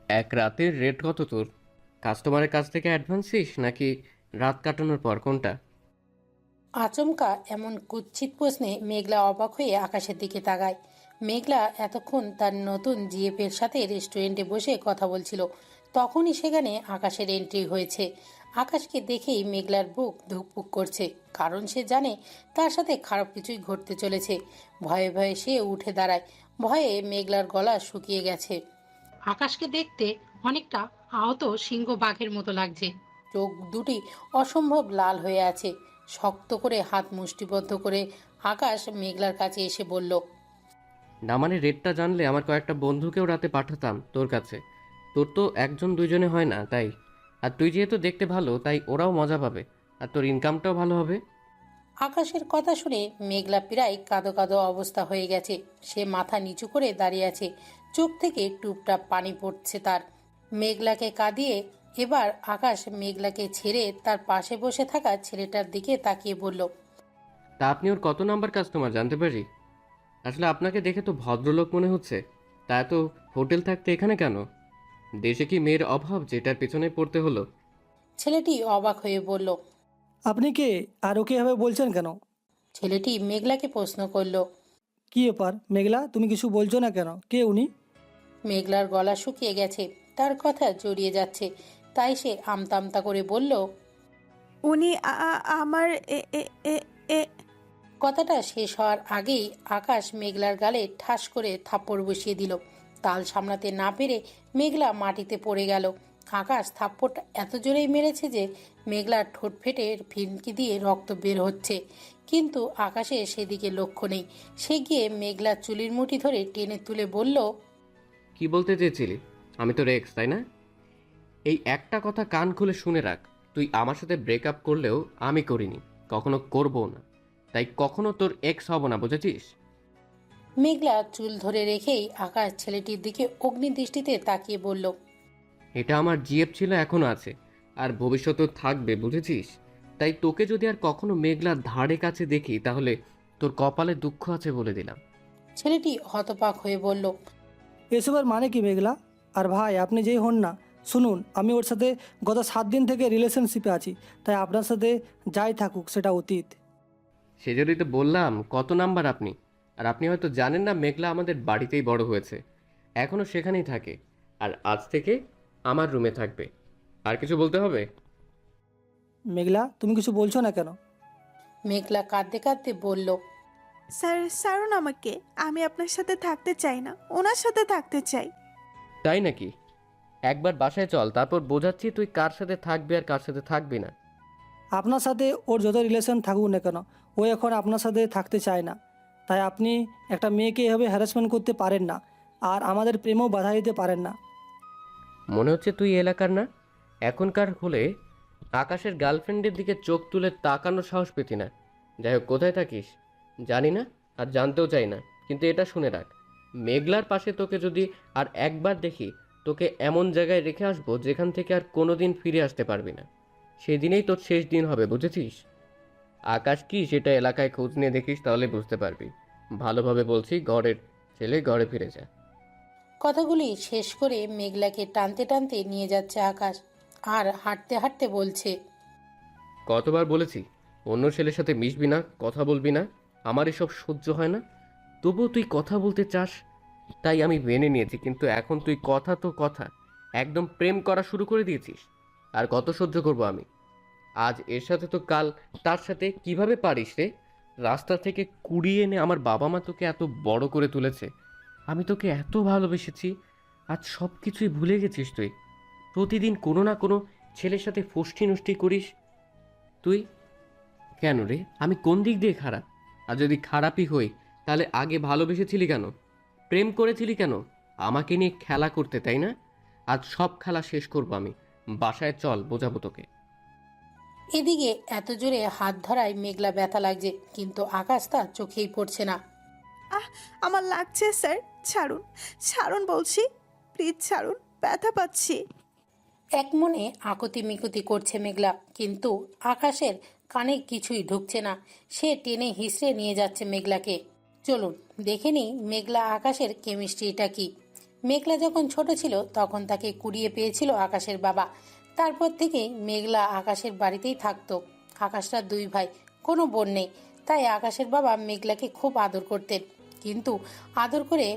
এক রাতের রেট কত তোর? কাস্টমারের কাছ থেকে অ্যাডভান্স নাকি রাত কাটানোর পর, কোনটা? আচমকা এমন কুৎসিত প্রশ্নে মেঘলা অবাক হয়ে আকাশের দিকে তাকায়। মেঘলা এতক্ষণ তার নতুন জিএফের সাথে রেস্টুরেন্টে বসে কথা বলছিল, তখনই সেখানে আকাশের এন্ট্রি হয়েছে। আকাশকে দেখেই মেঘলার বুক ধুকপুক করছে, কারণ সে জানে তার সাথে খারাপ কিছুই ঘটতে চলেছে। ভয়ে ভয়ে সে উঠে দাঁড়ায়। ভয়ে মেঘলার গলা শুকিয়ে গেছে। আকাশকে দেখতে অনেকটা আহত সিংহ বাঘের মতো লাগছে। চোখ দুটি অসম্ভব লাল হয়ে আছে। শক্ত করে হাত মুষ্টিবদ্ধ করে আকাশ মেঘলার কাছে এসে বলল, না মানে রেটটা জানলে আমার কয়েকটা বন্ধুকেও রাতে পাঠাতাম তোর কাছে। তোর তো একজন দুইজনে হয় না, তাই। আর তুই যেহেতু দেখতে ভালো, তাই ওরাও মজা পাবে। আর তোর ইনকামটাও ভালো হবে। আকাশের কথা শুনে মেঘলা প্রায় কাঁদো কাঁদো অবস্থা হয়ে গেছে। সে মাথা নিচু করে দাঁড়িয়ে আছে, চোখ থেকে টুপটাপ পানি পড়ছে তার। মেঘলাকে কাঁদিয়ে এবার আকাশ মেঘলাকে ছেড়ে তার পাশে বসে থাকা ছেলেটার দিকে তাকিয়ে বলল, তা আপনি ওর কত নাম্বার কাস্টমার জানতে পারি? আসলে আপনাকে দেখে তো ভদ্রলোক মনে হচ্ছে। তা এত হোটেল থাকতে এখানে কেন? দেশে কি মেয়ের অভাব যেটার পেছনে পড়তে হলো? ছেলেটি অবাক হয়ে বলল। আপনি কে? আর ওকে এভাবে বলছেন কেন? ছেলেটি মেঘলাকে প্রশ্ন করল। কি ব্যাপার মেঘলা, তুমি কিছু বলছো না কেন? কে উনি? মেঘলার গলা শুকিয়ে গেছে, তার কথা জড়িয়ে যাচ্ছে, তাই সে আমতা আমতা করে বলল। উনি আমার এ এ এ এ কথাটা শেষ হওয়ার আগেই আকাশ মেঘলার গালে ঠাস করে থাপ্পড় বসিয়ে দিল। তাল সামলাতে না পেরে মেঘলা মাটিতে পড়ে গেল। আকাশ থাপ্পড়টা এত জোরেই মেরেছে যে মেঘলার ঠোঁট ফেটে ফিনকি দিয়ে রক্ত বের হচ্ছে, কিন্তু আকাশের সেদিকে লক্ষ্য নেই। সে গিয়ে মেঘলার চুলির মুঠি ধরে টেনে তুলে বলল, কি বলতে চেয়েছিলি? আমি তো রেক্স, তাই না? এই একটা কথা কান খুলে শুনে রাখ। তুই আমার সাথে ব্রেকআপ করলেও আমি করিনি, কখনো করবো না। তাই কখনো তোর এক্স হব না, বুঝেছিস? মেঘলা চুল ধরে রেখেই আকাশ ছেলেটির দিকে অগ্নিদৃষ্টিতে তাকিয়ে বলল, এটা আমার জিএফ ছিল, এখনো আছে, আর ভবিষ্যতেও থাকবে, বুঝেছিস? তাই তোকে যদি আর কখনো মেঘলার ধারে কাছে দেখি, তাহলে তোর কপালে দুঃখ আছে বলে দিলাম। ছেলেটি হতবাক হয়ে বলল, এসবের মানে কি মেঘলা? আর ভাই আপনি যেই হন না, শুনুন, আমি ওর সাথে গত 7 দিন থেকে রিলেশনশিপে আছি, তাই আপনার সাথে যাই থাকুক সেটা অতীত। সেজন্যই তো বললাম কত নাম্বার আপনি। আর আপনি হয়তো জানেন না, মেঘলা আমাদের বাড়িতেই বড় হয়েছে, এখনো সেখানেই থাকে। আর আজ থেকে আমার রুমে থাকবে। আর কিছু বলতে হবে? মেঘলা, তুমি কিছু বলছো না কেন? মেঘলা কাঁদতে কাঁদতে বলল, স্যার ছাড়ুন আমাকে, আমি আপনার সাথে থাকতে চাই না, ওনার সাথে থাকতে চাই। তাই নাকি? একবার বাসায় চল, তারপর বোঝাচ্ছি তুই কার সাথে থাকবি আর কার সাথে থাকবি না। আপনার সাথে ওর যত রিলেশন থাকুক না কেন, ও এখন আপনার সাথে থাকতে চায় না। তাই আপনি একটা মেয়েকে এভাবে হ্যারাসমেন্ট করতে পারেন না, আর আমাদের প্রেমও বাধা দিতে পারেন না। মনে হচ্ছে তুই এলাকার না। এখনকার হলে আকাশের গার্লফ্রেন্ডের দিকে চোখ তুলে তাকানোর সাহস পেতি না। যাই হোক, কোথায় থাকিস জানি না, আর জানতেও চাই না। কিন্তু এটা শুনে রাখ, মেঘলার পাশে তোকে যদি আর একবার দেখি, তোকে এমন জায়গায় রেখে আসবো যেখান থেকে আর কোনোদিন ফিরে আসতে পারবি না। সেদিনেই তোর শেষ দিন হবে, বুঝেছিস? আকাশ কি সেটা এলাকায় খোঁজ নিয়ে দেখিস, তাহলে বুঝতে পারবি। ভালোভাবে বলছি, ঘরের ছেলে ঘরে ফিরে যা। কথাগুলি শেষ করে মেঘলাকে টানতে টানতে নিয়ে যাচ্ছে আকাশ, আর হাঁটতে হাঁটতে বলছে, কতবার বলেছি অন্য ছেলের সাথে মিশবি না, কথা বলবি না। আমার এসব সহ্য হয় না। তবুও তুই কথা বলতে চাস, তাই আমি মেনে নিয়েছি। কিন্তু এখন তুই কথা তো কথা, একদম প্রেম করা শুরু করে দিয়েছিস। আর কত সহ্য করব আমি? আজ এর সাথে তো কাল তার সাথে, কিভাবে পারিস রে? রাস্তা থেকে কুড়িয়ে এনে আমার বাবা মা তোকে এত বড় করে তুলেছে। আমি তোকে এত ভালোবেসেছি, আজ সব কিছুই ভুলে গেছিস তুই। প্রতিদিন কোনো না কোনো ছেলের সাথে ফষ্টি নষ্টি করিস তুই। কেন রে? আমি কোন দিক দিয়ে খারাপ? আর যদি খারাপই হই, তাহলে আগে ভালোবেসেছিলি কেন? প্রেম করেছিলি কেন? আমাকে নিয়ে খেলা করতে, তাই না? আজ সব খেলা শেষ করবো আমি। বাসায় চল, বোঝাবো তোকে। এদিকে এত জোরে হাত ধরায় মেঘলা ব্যথা লাগছে, কিন্তু আকাশ তা চোখেই পড়ছে না। আহ আমার লাগছে স্যার, ছাড়ুন, ছাড়ুন বলছি, প্লিজ ছাড়ুন, ব্যথা পাচ্ছি। এক মনে আকুতি মিকুতি করছে মেঘলা, কিন্তু আকাশের কানে কিছুই ঢুকছে না। সে টেনে হিসড়ে নিয়ে যাচ্ছে মেঘলাকে। চলুন দেখে নিই মেঘলা আকাশের কেমিস্ট্রিটা কি। মেঘলা যখন ছোট ছিল তখন তাকে কুড়িয়ে পেয়েছিল আকাশের বাবা। তারপর থেকেই মেঘলা আকাশের বাড়িতেই থাকতো। আকাশরা 2 ভাই, কোনো বোন নেই, তাই আকাশের বাবা মেঘলাকে খুব আদর করতেন। কিন্তু আদর করে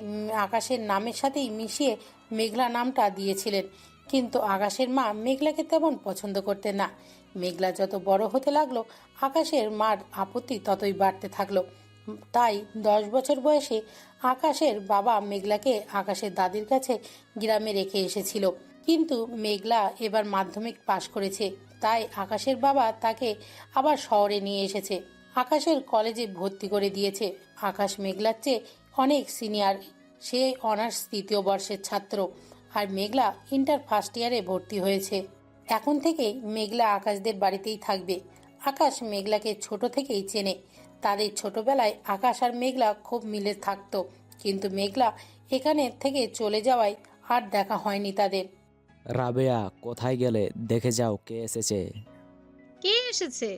আকাশের নামের সাথেই মিশিয়ে মেঘলা নামটা দিয়েছিলেন। কিন্তু আকাশের মা মেঘলাকে তেমন পছন্দ করতেন না। মেঘলা যত বড় হতে লাগলো, আকাশের মার আপত্তি ততই বাড়তে থাকলো। তাই 10 বছর বয়সে আকাশের বাবা মেঘলাকে আকাশের দাদির কাছে গ্রামে রেখে এসেছিল। কিন্তু মেঘলা এবার মাধ্যমিক পাশ করেছে, তাই আকাশের বাবা তাকে আবার শহরে নিয়ে এসেছে। আকাশের কলেজে ভর্তি করে দিয়েছে। আকাশ মেঘলার চেয়ে অনেক সিনিয়র, সে অনার্স 3য় বর্ষের ছাত্র, আর মেঘলা ইন্টার ফার্স্ট ইয়ারে ভর্তি হয়েছে। এখন থেকেই মেঘলা আকাশদের বাড়িতেই থাকবে। আকাশ মেঘলাকে ছোট থেকেই চেনে। তাদের ছোটবেলায় আকাশ আর মেঘলা খুব মিলে থাকতো, কিন্তু মেঘলা এখানে থেকে চলে যাওয়ায় আর দেখা হয়নি তাদের। রাবেয়া, কোথায় গেলে? দেখে যাও কে এসেছে। কে এসেছে?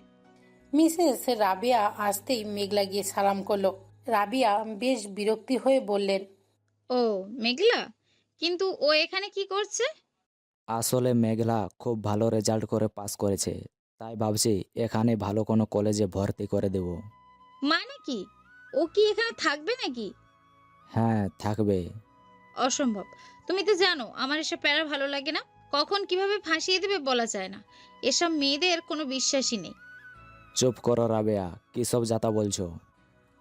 মিসেস রাবিয়া আসতেই মেঘলা গিয়ে সালাম করলো। রাবিয়া বেশ বিরক্তি হয়ে বললেন, ও মেঘলা, কিন্তু ও এখানে কি করছে? আসলে মেঘলা খুব ভালো রেজাল্ট করে পাস করেছে, তাই ভাবছি এখানে ভালো কোনো কলেজে ভর্তি করে দেব। মানে কি? ও কি এখানে থাকবে নাকি? হ্যাঁ, থাকবে। অসম্ভব। তুমি তো জানো আমার এসব প্যারা ভালো লাগে না। কখন কিভাবে ফাঁসিয়ে দেবে বলা যায় না। এসব মেয়েদের কোনো বিশ্বাসই নেই। চুপ করো রাবেয়া, কী সব যাতা বলছো?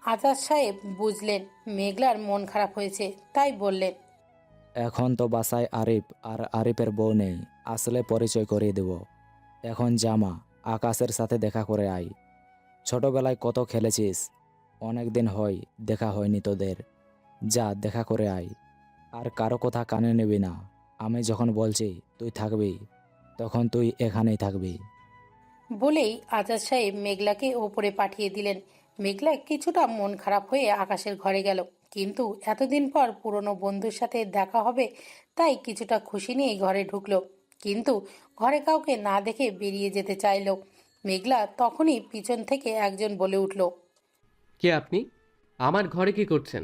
আজাদ সাহেব বুঝলেন মেঘলার মন খারাপ হয়েছে, তাই বললেন, এখন তো বাসায় আরিফ আর আরিফের বউ নেই, আসলে পরিচয় করিয়ে দেব। এখন জামা, আকাশের সাথে দেখা করে আয়। ছোটবেলায় কত খেলেছিস, অনেক দিন হয় দেখা হয়নি তোদের। যা দেখা করে আয়, আর কারো কথা কানে নেবি না। আমি যখন বলছি তুই থাকবি, তখন তুই এখানেই থাকবি। বলেই আজাদ সাহেব মেঘলাকে ওপরে পাঠিয়ে দিলেন। মেঘলা কিছুটা মন খারাপ হয়ে আকাশের ঘরে গেল, কিন্তু এতদিন পর পুরনো বন্ধুর সাথে দেখা হবে তাই কিছুটা খুশি নিয়ে ঘরে ঢুকলো। কিন্তু ঘরে কাউকে না দেখে বেরিয়ে যেতে চাইলো। মেঘলা তখনই পিছন থেকে একজন বলে উঠল। কে আপনি? আমার ঘরে কি করছেন?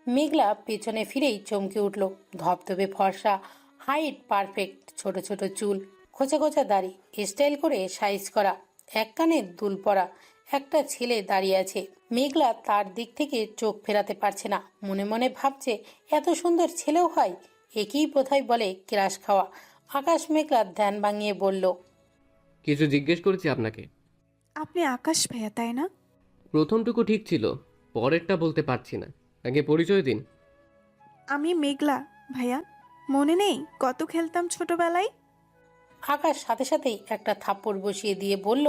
মেঘলা পেছনে ফিরেই চমকে উঠল। ধবধবে ফর্সা, হাইট পারফেক্ট, ছোট ছোট চুল, খোঁচা খোঁচা দাড়ি, স্টাইল করে সাইজ করা, এক কানে দুল পরা একটা ছেলে দাঁড়িয়ে আছে। মেঘলা তার দিক থেকে চোখ ফেরাতে পারছে না। মনে মনে ভাবছে, এত সুন্দর ছেলেও হয়? একই বোধহয় বলে ক্রাশ খাওয়া। আকাশ মেঘলার ধ্যান ভাঙিয়ে বলল, কিছু জিজ্ঞেস করেছি আপনাকে? আপনি আকাশ ভাইয়া, তাই না? প্রথমটুকু ঠিক ছিল, পরেরটা বলতে পারছি না। আগে পরিচয় দিন। আমি মেঘলা ভাইয়া, মনে নেই কত খেলতাম ছোটবেলায়? আকাশ সাথে সাথেই একটা থাপ্পড় বসিয়ে দিয়ে বলল,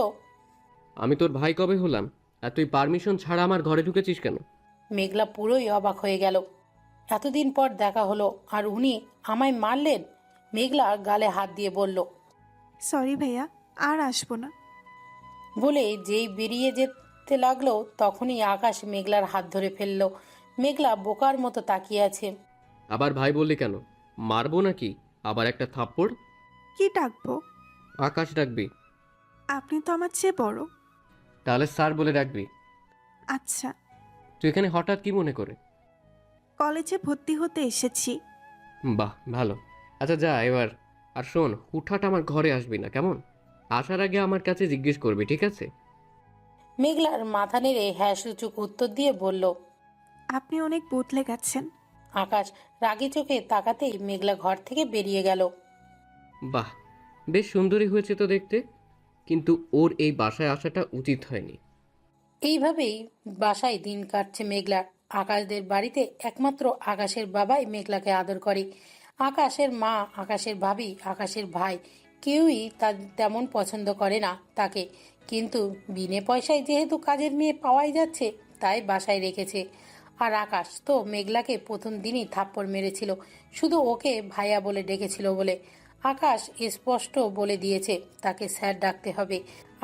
আমি তোর ভাই কবে হলাম? আর তুই পারমিশন ছাড়া আমার ঘরে ঢুকেছিস কেন? মেঘলা পুরোই অবাক হয়ে গেল। এতদিন পর দেখা হলো আর উনি আমায় মারলেন। মেঘলা গালে হাত দিয়ে বলল, সরি ভাইয়া, আর আসবো না। বলে যেই বেরিয়ে যেতে লাগলো তখনই আকাশ মেঘলার হাত ধরে ফেলল। মেঘলা বোকার মতো তাকিয়ে আছে। আবার ভাই বললি কেন? মারবো নাকি আবার একটা থাপ্পড়? কি ডাকবো? আকাশ ডাকবি? আপনি তো আমার চেয়ে বড়। তাহলে স্যার বলে ডাকবি। আচ্ছা। তুই এখানে হঠাৎ কি মনে করে? কলেজে ভর্তি হতে এসেছি। বাহ, ভালো। আচ্ছা যা এবার। আর শোন, হুটহাট আমার ঘরে আসবি না, কেমন? আসার আগে আমার কাছে জিজ্ঞেস করবি, ঠিক আছে? মেঘলার মাথা নেড়ে হ্যাঁ সূচক উত্তর দিয়ে বলল। আপনি অনেক বদলে গেছেন। আকাশ রাগী চোখে তাকাতেই মেঘলা ঘর থেকে বেরিয়ে গেল। বাহ, বেশ সুন্দরী হয়েছে তো দেখতে, কিন্তু ওর এই বাসায় আসাটা উচিত হয়নি। এইভাবেই বাসায় দিন কাটছে মেঘলার। আকাশদের বাড়িতে একমাত্র আকাশের বাবাই মেঘলাকে আদর করে। আকাশের মা, আকাশের ভাবি, আকাশের ভাই কেউই তার তেমন পছন্দ করে না তাকে। কিন্তু বিনে পয়সায় যেহেতু কাজের মেয়ে পাওয়াই যাচ্ছে, তাই বাসায় রেখেছে। আর আকাশ তো মেঘলাকে প্রথম দিনই থাপ্পড় মেরেছিল, শুধু ওকে ভাইয়া বলে ডেকেছিল বলে। আকাশ স্পষ্ট বলে দিয়েছে তাকে স্যার ডাকতে হবে।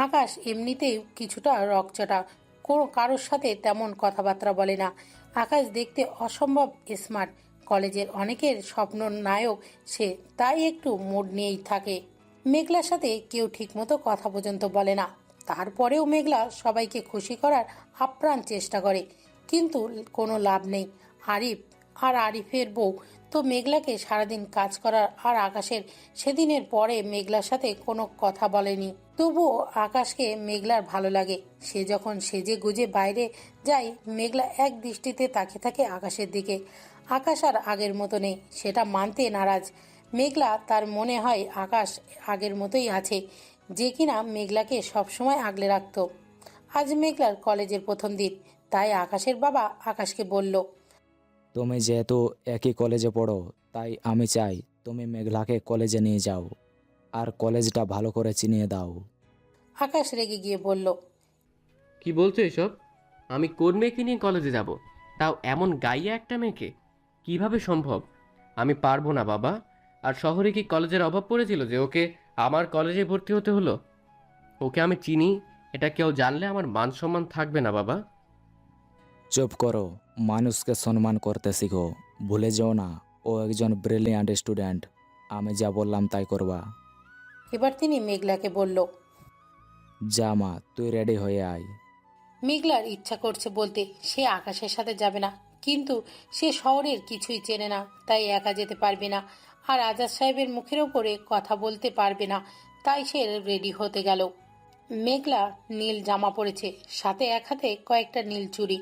আকাশ এমনিতেই কিছুটা রকচটা, কোনো কারোর সাথে তেমন কথাবার্তা বলে না। আকাশ দেখতে অসম্ভব স্মার্ট, কলেজের অনেকের স্বপ্ন নায়ক সে, তাই একটু মুড নিয়েই থাকে। মেঘলার সাথে কেউ ঠিকমতো কথা পর্যন্ত বলে না। তারপরেও মেঘলা সবাইকে খুশি করার আপ্রাণ চেষ্টা করে, কিন্তু কোনো লাভ নেই। আরিফ আর আরিফের বউ তো মেঘলাকে সারাদিন কাজ করার আর আকাশের সেদিনের পরে মেঘলার সাথে কোনো কথা বলেনি। তবুও আকাশকে মেঘলার ভালো লাগে। সে যখন সেজে গুজে বাইরে যায়, মেঘলা এক দৃষ্টিতে তাকিয়ে থাকে আকাশের দিকে। আকাশ আর আগের মতো নেই, সেটা মানতে নারাজ মেঘলা। তার মনে হয় আকাশ আগের মতোই আছে, যে কিনা মেঘলাকে সবসময় আগলে রাখত। আজ মেঘলার কলেজের প্রথম দিন, তাই আকাশের বাবা আকাশকে বলল, তুমি যেহেতু একই কলেজে পড়ো, তাই আমি চাই তুমি মেঘলাকে কলেজে নিয়ে যাও আর কলেজটা ভালো করে চিনিয়ে দাও। আকাশ রেগে গিয়ে বলল, কি বলছো এসব? আমি কোন মেয়েকে নিয়ে কলেজে যাব? তাও এমন গাইয়া একটা মেয়েকে? কিভাবে সম্ভব? আমি পারবো না বাবা। আর শহরে কি কলেজের অভাব পড়েছিল যে ওকে আমার কলেজে ভর্তি হতে হলো? ওকে আমি চিনি, এটা কেউ জানলে আমার মান সম্মান থাকবে না বাবা। চুপ করো, মানুষকে সম্মান করতে শিখো। ভুলে যেও না ও একজন ব্রিলিয়ান্ট স্টুডেন্ট। আমি যা বললাম তাই করবা। এবার তিনি মেঘলাকে বলল, যা মা, তুই রেডি হয়ে আয়। মেঘলার ইচ্ছা করছে বলতে সে আকাশের সাথে যাবে না, কিন্তু সে শহরের কিছুই চেনে না, তাই একা যেতে পারবে না। আর আজাদ সাহেবের মুখের ওপরে কথা বলতে পারবে না, তাই সে রেডি হতে গেল। মেঘলা নীল জামা পরেছে, সাথে এক হাতে কয়েকটা নীল চুড়ি,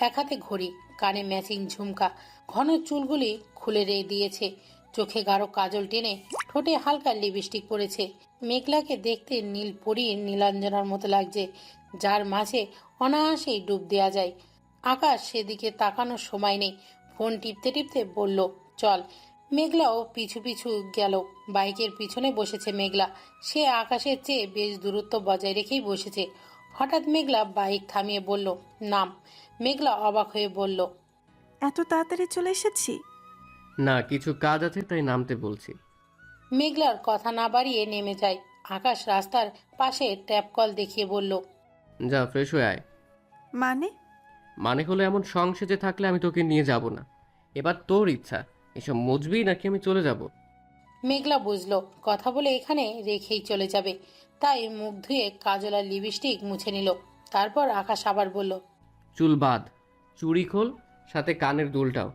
এক হাতে ঘড়ি, কানে ম্যাচিং ঝুমকা, ঘন চুলগুলি খুলে দিয়েছে, চোখে গাঢ় কাজল টেনে, ঠোঁটে হালকা লিপস্টিক পরেছে। মেঘলাকে দেখতে নীল পরী নীলাঞ্জনার মতো লাগছে, যার মাঝে অনায়াসেই ডুব দেওয়া যায়। আকাশ সেদিকে তাকানোর সময় নেই, ফোন টিপতে টিপতে বলল, চল। মেঘলাও পিছু পিছু গেল। বাইকের পিছনে বসেছে মেঘলা। সে আকাশের চেয়ে বেশ দূরত্ব বজায় রেখেই বসেছে। হঠাৎ মেঘলা বাইক থামিয়ে বলল, নাম। মেঘলা অবাক হয়ে বলল, এত তাড়াতাড়ি চলে এসেছি? না, কিছু কাজ আছে তাই নামতে বলছি। মেঘলার কথা না বাড়িয়ে নেমে যায়। আকাশ রাস্তার পাশে ট্যাপ কল দেখিয়ে বলল, যা ফ্রেশ হয়ে আয়। মানে? মানে হলো এমন সংসেজে থাকলে আমি তোকে নিয়ে যাব না। এবার তোর ইচ্ছা, এসব মুজবি নাকি আমি চলে যাব? মেঘলা বুঝলো কথা বলে এখানে রেখেই চলে যাবে, তাই মুখ ধুয়ে কাজল আর লিপস্টিক মুছে নিল। তারপর আকাশ আবার বলল, চুল বাঁধ, চুড়ি খোল, সাথে কানের দুলটাও।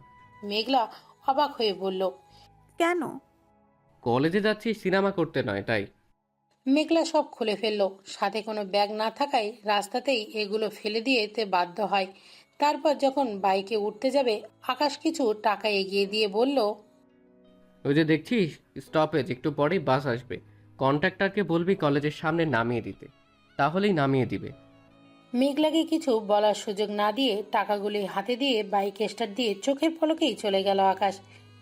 মেঘলা অবাক হয়ে বলল, কেন? কলেজে যাচ্ছি সিনেমা করতে নয়, তাই। মেঘলা সব খুলে ফেললো। সাথে কোনো ব্যাগ না থাকায় রাস্তাতেই এগুলো ফেলে দিয়ে এতে বাধ্য হয়। তারপর যখন বাইকে উঠতে যাবে, আকাশ কিছু টাকা এগিয়ে দিয়ে বলল, ওই যে দেখছিস স্টপেজ, একটু পরেই বাস আসবে। কন্ট্রাক্টরকে বলবি কলেজের সামনে নামিয়ে দিতে, তাহলেই নামিয়ে দিবে। মেঘলাকে কিছু বলার সুযোগ না দিয়ে টাকাগুলি হাতে দিয়ে বাইক স্টার্ট দিয়ে চোখের পলকেই চলে গেল আকাশ।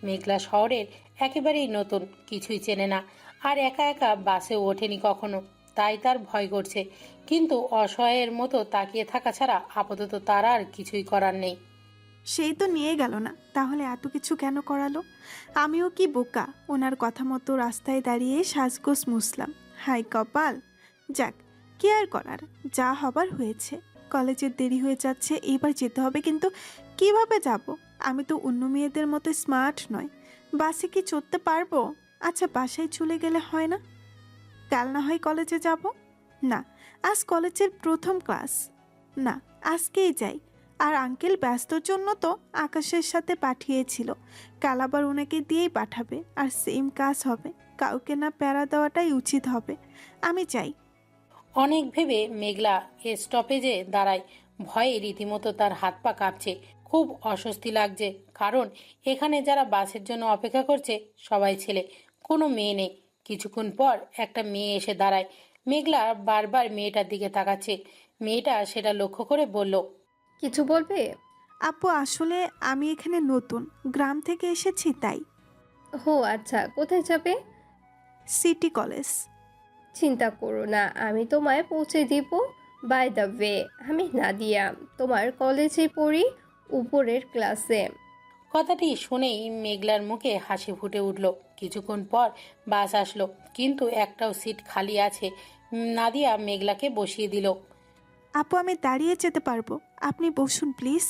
মেঘলা শহরের একেবারেই নতুন, কিছুই চেনে না, আর একা একা বাসে ওঠেনি কখনো, তাই তার ভয় করছে। কিন্তু অসহায়ের মতো তাকিয়ে থাকা ছাড়া আপাতত তার আর কিছুই করার নেই। সেই তো নিয়ে গেল না, তাহলে এত কিছু কেন করালো? আমিও কি বোকা, ওনার কথা মতো রাস্তায় দাঁড়িয়ে সাজগোজ মুছলাম। হাই কপাল। যাক, কি আর করার, যা হবার হয়েছে। কলেজের দেরি হয়ে যাচ্ছে, এবার যেতে হবে, কিন্তু কিভাবে যাব? আমি তো অন্য মেয়েদের মতো স্মার্ট নয়। বাসে কি চড়তে পারবো? আচ্ছা, বাসায় চলে গেলে হয় না? কাল না হয় কলেজে যাব। না, আজ কলেজের প্রথম ক্লাস। না, আজকেই যাই। আর আঙ্কেল ব্যস্তর জন্য তো আকাশের সাথে পাঠিয়েছিল, কাল আবার ওনাকে দিয়েই পাঠাবে, আর সেম কাজ হবে। কাউকে না প্যারা দেওয়াটাই উচিত হবে। আমি চাই। অনেক ভেবে মেঘলা স্টপেজে দাঁড়ায়। ভয়ে রীতিমতো তার হাত পা কাঁপছে, খুব অস্বস্তি লাগছে। কারণ এখানে যারা বাসের জন্য অপেক্ষা করছে সবাই ছেলে, কোনো মেয়ে নেই। কিছুক্ষণ পর একটা মেয়ে এসে দাঁড়ায়। মেঘলা বারবার মেয়েটার দিকে তাকাচ্ছে। মেয়েটা সেটা লক্ষ্য করে বলল, কিছু বলবে? আপু, আসলে আমি এখানে নতুন, গ্রাম থেকে এসেছি তাই। হো আচ্ছা, কোথায় যাবে? City college. চিন্তা করো না, আমি তোমায় পৌঁছে দিব। বাই দ্য ওয়ে, আমি নাদিয়া, তোমার কলেজে পড়ি, উপরের ক্লাসে। কথাটি শুনেই মেঘলার মুখে হাসি ফুটে উঠল। কিছুক্ষণ পর বাস আসলো, কিন্তু একটাও সিট খালি আছে। নাদিয়া মেঘলাকে বসিয়ে দিল। আপু, আমি দাঁড়িয়ে যেতে পারবো, আপনি বসুন প্লিজ।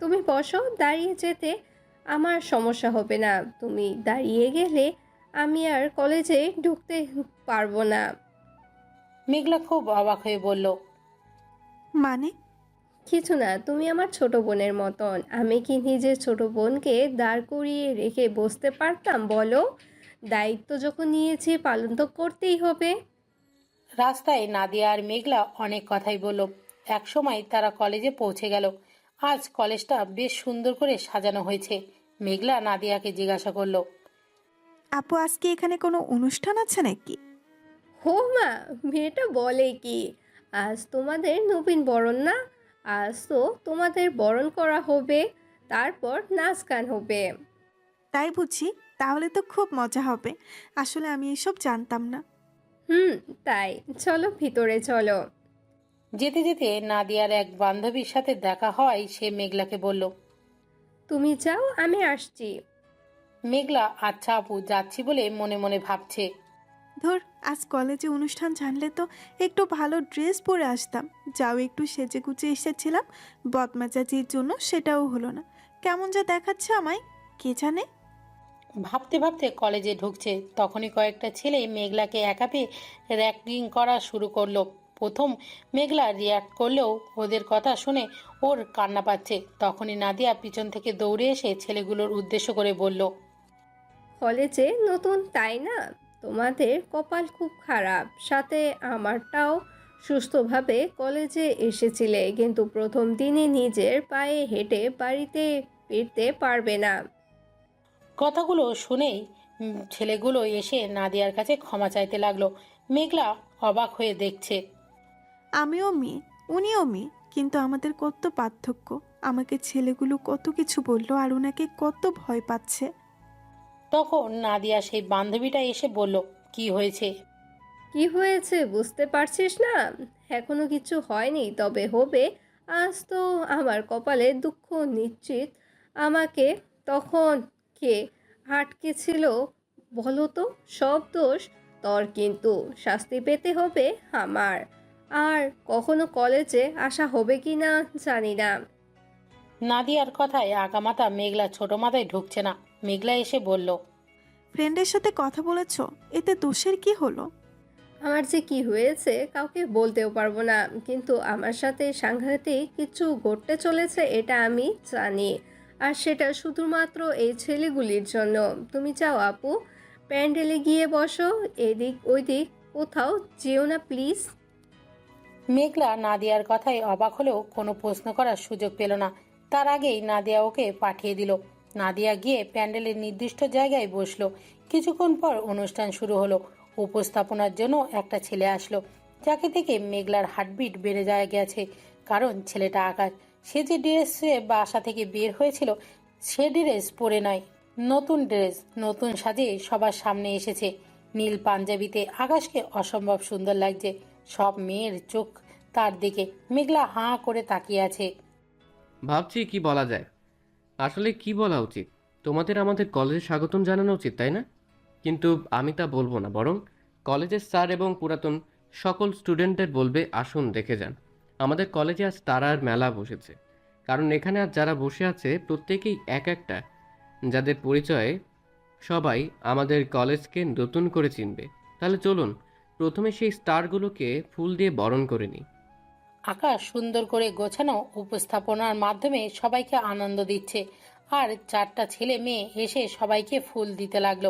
তুমি বসো, দাঁড়িয়ে যেতে আমার সমস্যা হবে না। তুমি দাঁড়িয়ে গেলে আমি আর কলেজে ঢুকতে পারবো না। মেঘলা খুব অবাক হয়ে বলল, মানে? কিছু না, তুমি আমার ছোট বোনের মতন। আমি কি নিজের ছোট বোনকে দাঁড় করিয়ে রেখে বসতে পারতাম বলো? দায়িত্ব যখন নিয়েছি পালন তো করতেই হবে। রাস্তায় নাদিয়া আর মেঘলা অনেক কথাই বলল। একসময় তারা কলেজে পৌঁছে গেল। আজ কলেজটা বেশ সুন্দর করে সাজানো হয়েছে। মেঘলা নাদিয়াকে জিজ্ঞাসা করলো, আপু, আজকে এখানে কোনো অনুষ্ঠান আছে নাকি? হো মা, মেয়েটা বলে কি? আজ তোমাদের নবীন বরণ না? আজ তো তোমাদের বরণ করা হবে, তারপর নাচ গান হবে। তাই বুঝি, তাহলে তো খুব মজা হবে। আসলে আমি এসব জানতাম না। হুম, তাই। চলো ভিতরে চলো। যেতে যেতে নাদিয়ার এক বান্ধবীর সাথে দেখা হয়। সে মেঘলাকে বলল, তুমি যাও, আমি আসছি। মেঘলা আচ্ছা আপু যাচ্ছি বলে মনে মনে ভাবছে। ধর, আজ কলেজে অনুষ্ঠান জানলে তো একটু ভালো ড্রেস পরে আসতাম। যাও, একটু সেজে গুজে এসেছিলাম বদমেজাজির জন্য, সেটাও হলো না। কেমন যা দেখাচ্ছে আমায়, কে জানে। ভাবতে ভাবতে কলেজে ঢুকছে, তখনই কয়েকটা ছেলে মেঘলাকে একা পেয়ে র্যাগিং করা শুরু করলো। প্রথম মেঘলা রিয়াক্ট করলেও ওদের কথা শুনে ওর কান্না পাচ্ছে। তখনই নাদিয়া পিছন থেকে দৌড়ে এসে ছেলেগুলোর উদ্দেশ্য করে বলল, কলেজে নতুন তাই না? তোমাদের কপাল খুব খারাপ। সাথে আমারটাও। সুস্থভাবে কলেজে এসেছিলে, কিন্তু প্রথম দিনে নিজের পায়ে হেঁটে বাড়িতে ফিরতে পারবে না। কথাগুলো শুনেই ছেলেগুলো এসে নাদিয়ার কাছে ক্ষমা চাইতে লাগলো। মেঘলা অবাক হয়ে দেখছে। আমিও মেয়ে, উনিও মেয়ে, কিন্তু আমাদের কত পার্থক্য। আমাকে ছেলেগুলো কত কিছু বললো, আর ওনাকে কত ভয় পাচ্ছে। তখন নাদিয়া সেই বান্ধবীটা এসে বলল, কি হয়েছে? কি হয়েছে বুঝতে পারছিস না? এখনো কিছু হয়নি, তবে হবে। আজ তো আমার কপালে দুঃখ নিশ্চিত। আমাকে তখন কে আটকে ছিল বলো তো? সব দোষ তোর, কিন্তু শাস্তি পেতে হবে আমার। আর কখনো কলেজে আসা হবে কি না জানি না। নাদিয়ার কথায় আগামাথা মেঘলা ছোট মাথায় ঢুকছে না। মেঘলা এসে বলল, ফ্রেন্ডের সাথে কথা বলেছো, এতে দোষের কি হলো? আমার যে কি হয়েছে কাউকে বলতেও পারবো না, কিন্তু আমার সাথে সাংঘাতিক কিছু ঘটতে চলেছে এটা আমি জানি। আর সেটা শুধুমাত্র এই ছেলেগুলির জন্য। তুমি যাও আপু, প্যান্ডেলে গিয়ে বসো। এদিক ওইদিক কোথাও যেও না প্লিজ। মেঘলা নাদিয়ার কথায় অবাক হলেও কোনো প্রশ্ন করার সুযোগ পেল না। তার আগেই নাদিয়া ওকে পাঠিয়ে দিল। নাদিয়া গিয়ে প্যান্ডেলের নির্দিষ্ট জায়গায় বসলো। কিছুক্ষণ পর অনুষ্ঠান শুরু হলো। উপস্থাপনার জন্য একটা ছেলে আসলো, যাকে দেখে মেঘলার হার্টবিট বেড়ে যায় গেছে। কারণ ছেলেটা আকাশ। সে যে ড্রেসে বাসা থেকে বের হয়েছিল সে ড্রেস পরে নয়, নতুন ড্রেস নতুন সাজে সবার সামনে এসেছে। নীল পাঞ্জাবিতে আকাশকে অসম্ভব সুন্দর লাগছে। সব মেয়ের চোখ তার দিকে। মেঘলা হাঁ করে তাকিয়ে আছে। ভাবছি কি বলা যায়। আসলে কি বলা উচিত? তোমাদের আমাদের কলেজে স্বাগতম জানানো উচিত, তাই না? কিন্তু আমি তা বলবো না, বরং কলেজের স্যার এবং পুরাতন সকল স্টুডেন্টদের বলবে আসুন দেখে যান। আমাদের কলেজে আজ তারার মেলা বসেছে। কারণ এখানে আজ যারা বসে আছে প্রত্যেকেই এক একটা, যাদের পরিচয়ে সবাই আমাদের কলেজকে নতুন করে চিনবে। তাহলে চলুন প্রথমে সেই স্টারগুলোকে ফুল দিয়ে বরণ করে নিই। আকাশ সুন্দর করে গোছানো উপস্থাপনার মাধ্যমে সবাইকে আনন্দ দিচ্ছে। আর চারটা ছেলে মেয়ে এসে সবাইকে ফুল দিতে লাগলো।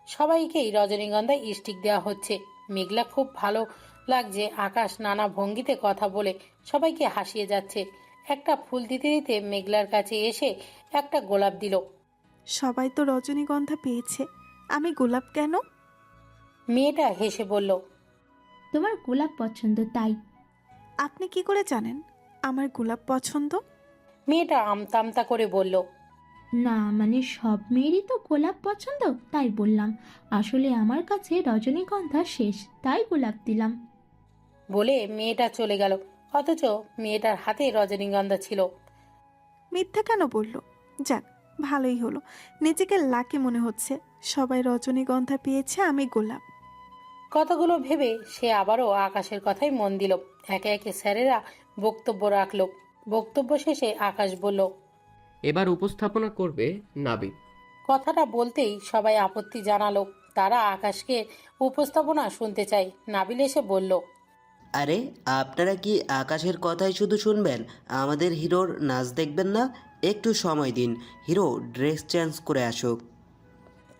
সবাইকেই রজনীগন্ধা স্টিক দেওয়া হচ্ছে। মেঘলা খুব ভালো লাগছে। আকাশ নানা ভঙ্গিতে কথা বলে সবাইকে হাসিয়ে যাচ্ছে। একটা ফুল দিতে দিতে মেঘলার কাছে এসে একটা গোলাপ দিল। সবাই তো রজনীগন্ধা পেয়েছে, আমি গোলাপ কেন? মেয়েটা হেসে বলল, তোমার গোলাপ পছন্দ তাই। আপনি কি করে জানেন আমার গোলাপ পছন্দ? মেয়েটা আমতা আমতা করে বলল, না মানে সব মেয়েরই তো গোলাপ পছন্দ, তাই বললাম। আসলে আমার কাছে রজনীগন্ধা শেষ, তাই গোলাপ দিলাম। বলে মেয়েটা চলে গেল। অথচ মেয়েটার হাতে রজনীগন্ধা ছিল। মিথ্যা কেন বলল? যাক, ভালোই হলো। নিজেকে লাকি মনে হচ্ছে। সবাই রজনীগন্ধা পেয়েছে, আমি গোলাপ। কথাগুলো ভেবে সে আবারও আকাশের কথাই মন দিল। একে একে স্যারেরা বক্তব্য রাখলো। বক্তব্য শেষে আকাশ বলল, এবার উপস্থাপনা করবে নাবিক। কথাটা বলতেই সবাই আপত্তি জানালো। তারা আকাশকে উপস্থাপনা শুনতে চায়। নাবিল এসে বলল, আরে আপনারা কি আকাশের কথাই শুধু শুনবেন? আমাদের হিরোর নাচ দেখবেন না? একটু সময় দিন, হিরো ড্রেস চেঞ্জ করে আসুক।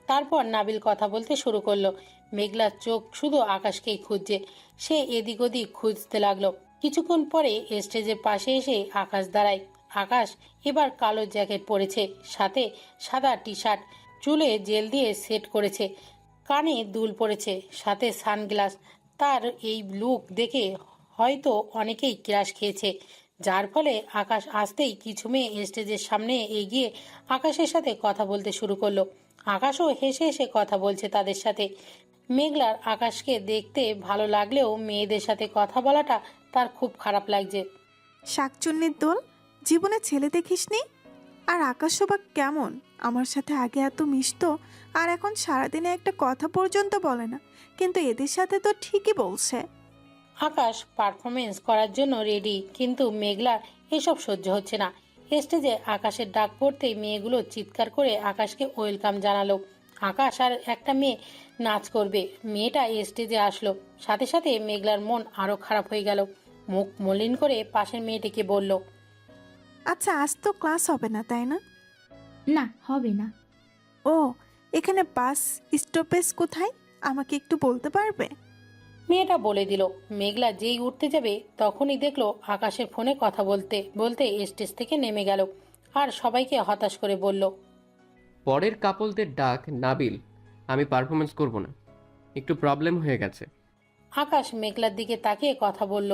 তারপর নাবিল কথা বলতে শুরু করলো। মেঘলার চোখ শুধু আকাশকেই খুঁজছে। সে এদিক ওদিক খুঁজতে লাগলো। কিছুক্ষণ পরে স্টেজের পাশে এসে আকাশ দাঁড়ায়। আকাশ এবার কালো জ্যাকেট পরেছে, সাথে সাদা টি শার্ট, চুলে জেল দিয়ে সেট করেছে, কানে দুল পরেছে, সাথে সানগ্লাস। তার এই লুক দেখে হয়তো অনেকেই ক্রাশ খেয়েছে, যার ফলে আকাশ আসতেই কিছু মেয়ে স্টেজের সামনে এগিয়ে আকাশের সাথে কথা বলতে শুরু করলো। আকাশও হেসে হেসে কথা বলছে তাদের সাথে। মেঘলার আকাশকে দেখতে ভালো লাগলেও মেয়েদের সাথে কথা বলাটা তার খুব খারাপ লাগছে। শাকচুন্নির দোল, জীবনে ছেলে দেখিসনি? আর আকাশও বা কেমন? আমার সাথে আগে এত মিশতো, আর এখন সারাদিনে একটা কথা পর্যন্ত বলে না, কিন্তু এদের সাথে তো ঠিকই বলছে। আকাশ পারফরমেন্স করার জন্য রেডি, কিন্তু মেঘলার এসব সহ্য হচ্ছে না। স্টেজে আকাশের ডাক পড়তেই মেয়েগুলো চিৎকার করে আকাশকে ওয়েলকাম জানালো। আকাশ আর একটা মেয়ে নাচ করবে। মেয়েটা স্টেজে আসলো, সাথে সাথে মেঘলার মন আরো খারাপ হয়ে গেল। মুখ মলিন করে পাশের মেয়েটিকে বলল, আচ্ছা, আজ তো ক্লাস হবে না, তাই না? না, হবে না। ও, এখানে বাস স্টপেজ কোথায় আমাকে একটু বলতে পারবে? মেয়েটা বলে দিল। মেঘলা যেই উঠতে যাবে তখনই দেখলো আকাশের ফোনে কথা বলতে বলতে স্টেজ থেকে নেমে গেল আর সবাইকে হতাশ করে বলল, পরের কাপলদের ডাক নাবিল। আমি পারফরমেন্স করব না, একটু প্রবলেম হয়ে গেছে। আকাশ মেঘলার দিকে তাকিয়ে কথা বলল।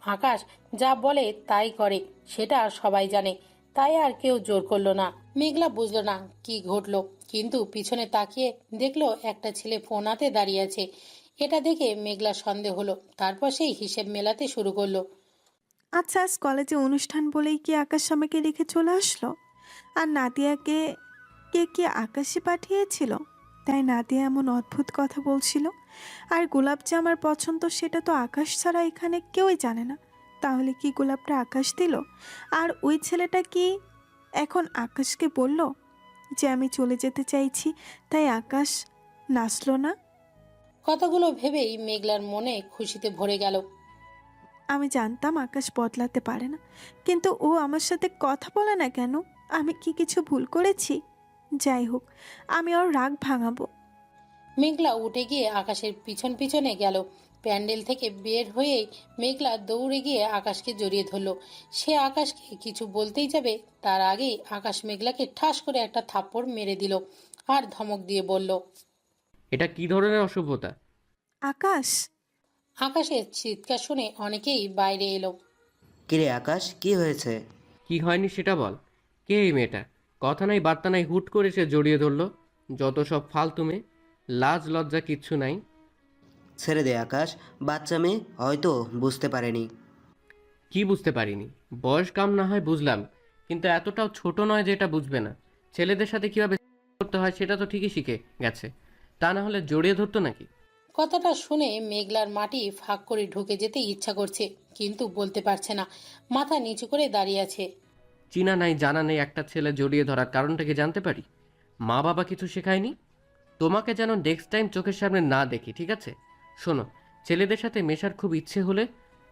আকাশ যা বলে তাই করে, সেটা সবাই জানে, তাই আর কেউ জোর করলো না। মেঘলা বুঝলো না কি ঘটলো, কিন্তু পিছনে তাকিয়ে দেখলো একটা ছেলে ফোন হাতে দাঁড়িয়ে আছে। এটা দেখে মেঘলা সন্দেহ হলো। তারপর সেই হিসেব মেলাতে শুরু করলো। আচ্ছা, আজ কলেজে অনুষ্ঠান বলেই কি আকাশ আমাকে রেখে চলে আসলো? আর নাদিয়াকে কে কি আকাশে পাঠিয়েছিল? তাই নাদিয়া এমন অদ্ভুত কথা বলছিল। আর গোলাপ যে আমার পছন্দ সেটা তো আকাশ ছাড়া এখানে কেউই জানে না। তাহলে কি গোলাপটা আকাশ দিল? আর ওই ছেলেটা কি এখন আকাশকে বলল যে আমি চলে যেতে চাইছি, তাই আকাশ নাচলো না? কথাগুলো ভেবেই মেঘলার মনে খুশিতে ভরে গেল। আমি জানতাম আকাশ বদলাতে পারে না, কিন্তু ও আমার সাথে কথা বলে না কেন? আমি কি কিছু ভুল করেছি? যাই হোক, আমি ওর রাগ ভাঙাবো। মেঘলা উঠে গিয়ে আকাশের পিছন পিছনে গেল। প্যান্ডেল থেকে বের হয়েই মেঘলা দৌড়ে গিয়ে আকাশকে জড়িয়ে ধরলো। সে আকাশকে কিছু বলতেই যাবে, তার আগেই আকাশ মেঘলাকে ঠাস করে একটা থাপ্পড় মেরে দিল আর ধমক দিয়ে বলল, এটা কি ধরনের অসভ্যতা? আকাশ! আকাশের চিৎকার শুনে অনেকেই বাইরে এলো। কিরে আকাশ, কি হয়েছে? কি হয়নি সেটা বল। কে এই মেয়েটা? কথা নাই বার্তা নাই, হুট করে সে জড়িয়ে ধরলো। যত সব ফালতু মেয়ে, লাজ লজ্জা কিচ্ছু নাই। ছেড়ে দে আকাশ, বাচ্চা মেয়ে হয়তো বুঝতে পারেনি। কি বুঝতে পারিনি? বয়স কম না হয় বুঝলাম, কিন্তু এতটাও ছোট নয় যে এটা বুঝবে না। ছেলেদের সাথে কিভাবে করতে হয় সেটা তো ঠিকই শিখে গেছে, তা না হলে জড়িয়ে ধরতো নাকি? কথাটা শুনে মেঘলার মাটি ফাঁক করে ঢুকে যেতে ইচ্ছা করছে, কিন্তু বলতে পারছে না। মাথা নিচু করে দাঁড়িয়ে আছে। চিনা নাই জানা নেই একটা ছেলে জড়িয়ে ধরার কারণটা কি জানতে পারি? মা বাবা কিছু শেখায়নি? তোমাকে যেন নেক্সট টাইম চোখের সামনে না দেখি, ঠিক আছে? শোনো, ছেলেদের সাথে মেশার খুব ইচ্ছে হলে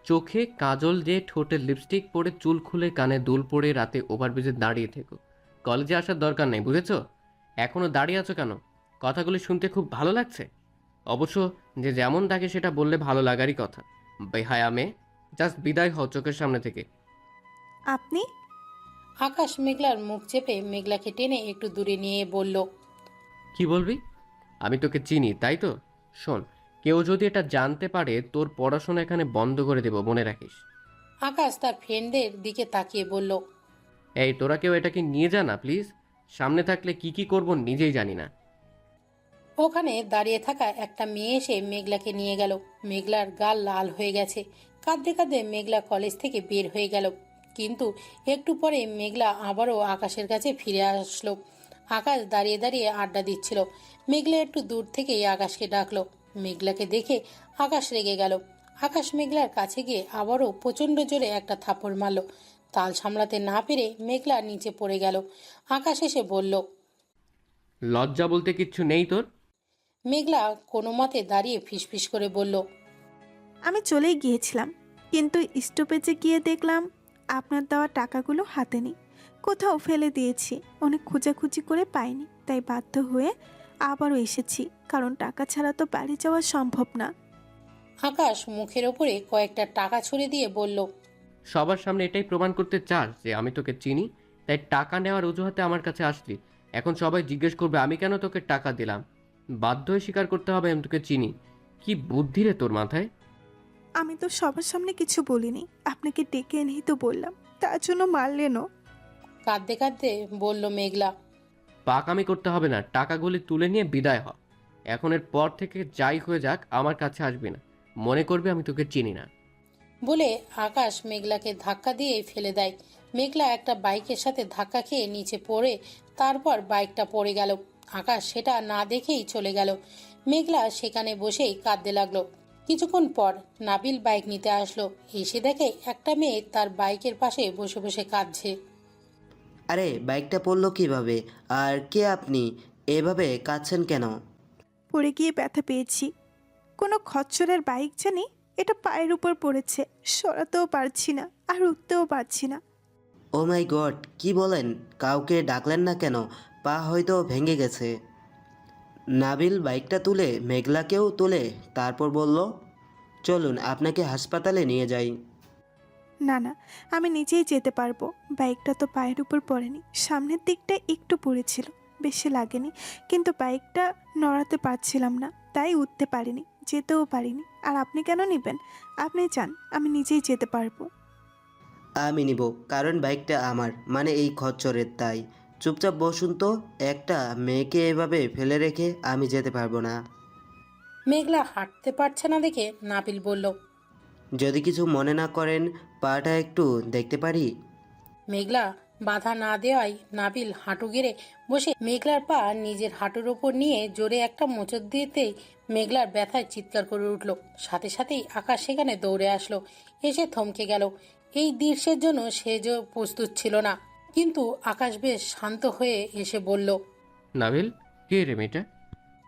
চোখে কাজল দিয়ে, ঠোঁটে লিপস্টিক পরে, চুল খুলে, কানে দুল পরে রাতে ওভারব্রিজে দাঁড়িয়ে থেকো। কলেজে আসার দরকার নেই, বুঝেছো? এখনো দাঁড়িয়ে আছো কেন? কথাগুলি শুনতে খুব ভালো লাগছে। অবশ্য যে যেমন থাকে সেটা বললে ভালো লাগারই কথা। বেহায়া মেয়ে, জাস্ট বিদায় হও চোখের সামনে থেকে। আপনি? আকাশ মেঘলার মুখ চেপে মেঘলাকে টেনে একটু দূরে নিয়ে বলল, কি বলবি? আমি তোকে চিনি তাই তো? শোন, কেউ যদি এটা জানতে পারে তোর পড়াশোনা এখানে বন্ধ করে দেব, মনে রাখিস। আকাশ তার ফ্রেন্ডদের দিকে তাকিয়ে বলল, এই তোরা কেউ এটাকে নিয়ে যা না প্লিজ। সামনে থাকলে কি কি করব নিজেই জানি না। ওখানে দাঁড়িয়ে থাকা একটা মেয়ে এসে মেঘলাকে নিয়ে গেল। মেঘলার গাল লাল হয়ে গেছে। কাঁদতে কাঁদতে মেঘলা কলেজ থেকে বের হয়ে গেল। কিন্তু একটু পরে মেঘলা আবারও আকাশের কাছে ফিরে আসলো। আকাশ দাঁড়িয়ে দাঁড়িয়ে আড্ডা দিচ্ছিল। মেঘলা একটু দূর থেকেই আকাশকে ডাকলো। মেঘলাকে দেখে আকাশ রেগে গেল। আকাশ মেঘলার কাছে গিয়ে আবারও প্রচণ্ড জোরে একটা থাপ্পড় মারল। তাল সামলাতে না পেরে মেঘলা নিচে পড়ে গেল। আকাশ এসে বলল, লজ্জা বলতে কিচ্ছু নেই তোর? মেঘলা কোনো মতে দাঁড়িয়ে ফিসফিস করে বলল, আমি চলেই গিয়েছিলাম, কিন্তু স্টপেজে গিয়ে দেখলাম আপনার দেওয়া টাকাগুলো হাতে নেই, কোথাও ফেলে দিয়েছি। অনেক খোঁজাখুঁজি করে পাইনি, তাই বাধ্য হয়ে আবারও এসেছি, কারণ টাকা ছাড়া তো বাড়ি যাওয়া সম্ভব না। আকাশ মুখের ওপরে কয়েকটা টাকা ছুঁড়ে দিয়ে বলল, সবার সামনে এটাই প্রমাণ করতে চাস যে আমি তোকে চিনি, তাই টাকা নেওয়ার অজুহাতে আমার কাছে আসলি। এখন সবাই জিজ্ঞেস করবে আমি কেন তোকে টাকা দিলাম। বাধ্য হয়ে স্বীকার করতে হবে আমি তোকে চিনি। কি বুদ্ধি রে তোর মাথায়? আমি তো সবার সামনে কিছু বলিনি, আপনাকে ডেকে এনেই তো বললাম, তার জন্য মারলেনও। কাঁদতে কাঁদতে বলল মেঘলা। পাকামি করতে হবে না, টাকাগুলি তুলে নিয়ে বিদায় হ। এখন এর পর থেকে যাই হয়ে যাক আমার কাছে আসবি না, মনে করবে আমি তোকে চিনি না। বলে আকাশ মেঘলাকে ধাক্কা দিয়ে ফেলে দেয়। মেঘলা একটা বাইকের সাথে ধাক্কা খেয়ে নিচে পড়ে, তারপর বাইকটা পড়ে গেল। আকাশ সেটা না দেখেই চলে গেল। মেঘলা সেখানে বসেই কাঁদতে লাগলো। কিছুক্ষণ পর নাবিল বাইক নিতে আসলো। এসে দেখে একটা মেয়ে তার বাইকের পাশে বসে বসে কাঁদছে। আরে বাইকটা পড়লো কিভাবে? আর কে আপনি? এভাবে কাঁদছেন কেন? পড়ে গিয়ে ব্যথা পেয়েছি। কোনো খচ্চরের বাইক জানি, এটা পায়ের উপর পড়েছে, সরাতেও পারছি না আর উঠতেও পারছি না। ও মাই গড, কি বলেন? কাউকে ডাকলেন না কেন? পা হয়তো ভেঙে গেছে। নাবিল বাইকটা তুলে মেঘলাকেও তুলে তারপর বলল, চলুন আপনাকে হাসপাতালে নিয়ে যাই। না না, আমি নিজেই যেতে পারবো। বাইকটা তো পায়ের উপর পড়েনি, সামনের দিকটা একটু পড়েছিল, বেশি লাগেনি, কিন্তু বাইকটা নড়াতে পারছিলাম না, তাই উঠতে পারিনি, যেতেও পারিনি। আর আপনি কেন নেবেন? আপনি যান, আমি নিজেই যেতে পারবো। আমি নিব, কারণ বাইকটা আমার, মানে এই খচ্চরের। তাই চুপচাপ বসুন তো। একটা মেয়েকে এভাবে ফেলে রেখে আমি যেতে পারবো না। মেঘলা হাঁটতে পারছে না দেখে নাবিল বলল। যদি কিছু মনে না করেন, পাটা একটু দেখতে পারি? মেঘলা বাধা না দেওয়ায় নাবিল হাঁটু গেড়ে বসে মেঘলার পা নিজের হাঁটুর ওপর নিয়ে জোরে একটা মোচড় দিতেই মেঘলার ব্যথায় চিৎকার করে উঠল। সাথে সাথেই আকাশ সেখানে দৌড়ে আসলো। এসে থমকে গেল। এই দৃশ্যের জন্য সে যে প্রস্তুত ছিল না। কিন্তু আকাশ বেশ শান্ত হয়ে এসে বলল। নাবিল, কে রে মেয়েটা?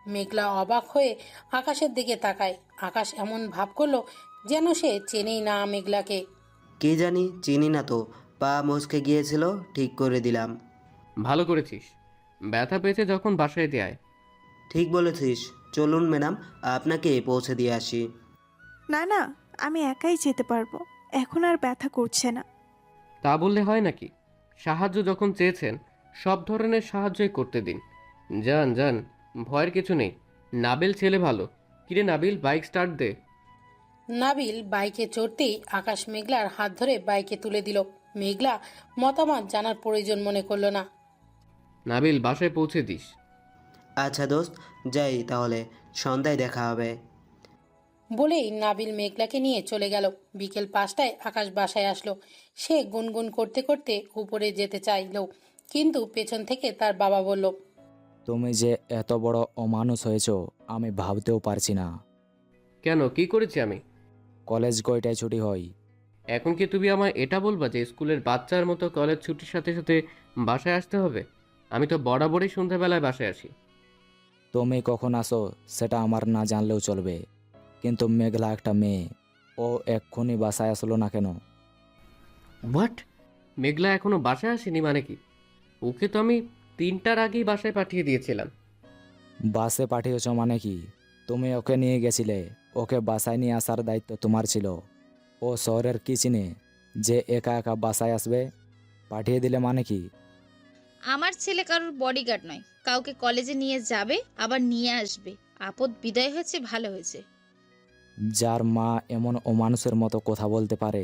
মেঘলা অবাক হয়ে আকাশের দিকে তাকায়। আকাশ এমন ভাব করলো যেন সে চেনেই না মেঘলাকে। কি জানি, চিনি না তো। পা মচকে গিয়েছিল, ঠিক করে দিলাম। ভালো করেছিস। ব্যথা পেয়েছে যখন বাসায় দিয়ে আয়। ঠিক বলেছিস। চলুন ম্যাডাম, আপনাকে পৌঁছে দিয়ে আসি। না না, আমি একাই যেতে পারবো, এখন আর ব্যথা করছে না। তা বললে হয় নাকি? সাহায্য যখন চেয়েছেন সব ধরনের সাহায্যই করতে দিন। যান যান, ভয়ের কিছু নেই। নাবিল ছেলে ভালো। কিরে নাবিল, বাইক স্টার্ট দে। নাবিল বাইকে চড়তেই আকাশ মেঘলার হাত ধরে বাইকে তুলে দিল। মেঘলা মতামত জানার প্রয়োজন মনে করলো না। নাবিল, বাসায় পৌঁছে দিস। আচ্ছা দোস্ত, যাই তাহলে, সন্ধ্যায় দেখা হবে। বলেই নাবিল মেঘলাকে নিয়ে চলে গেল। বিকেল 5টায় আকাশ বাসায় আসলো। সে গুনগুন করতে করতে উপরে যেতে চাইল, কিন্তু পেছন থেকে তার বাবা বলল। তুমি যে এত বড় অমানুষ হয়েছো আমি ভাবতেও পারছি না। কেন, কি করেছি আমি? কলেজ কয়টায় ছুটি হয়? এখন কি তুমি আমায় এটা বলবা যে স্কুলের বাচ্চার মতো কলেজ ছুটির সাথে সাথে বাসায় আসতে হবে? আমি তো বরাবরই সন্ধ্যাবেলায় বাসায় আসি। তুমি কখন আসো সেটা আমার না জানলেও চলবে, কিন্তু মেঘলা একটা মেয়ে, ও এক্ষুনি বাসায় আসলো না কেন? হোয়াট? মেঘলা এখনো বাসায় আসেনি মানে কি? ওকে তো আমি 3টার আগেই বাসায় পাঠিয়ে দিয়েছিলাম। বাসে পাঠিয়েছ মানে কি? তুমি ওকে নিয়ে গেছিলে, ওকে বাসায় নিয়ে আসার দায়িত্ব তোমার ছিল। ও শহরের কি চিনে যে একা একা বাসায় আসবে? পাঠিয়ে দিলে মানে কি? আমার ছেলে কারোর বডিগার্ড নয়, কাউকে কলেজে নিয়ে যাবে আবার নিয়ে আসবে। আপদ বিদায় হয়েছে, ভালো হয়েছে। যার মা এমন অমানুষের মতো কথা বলতে পারে,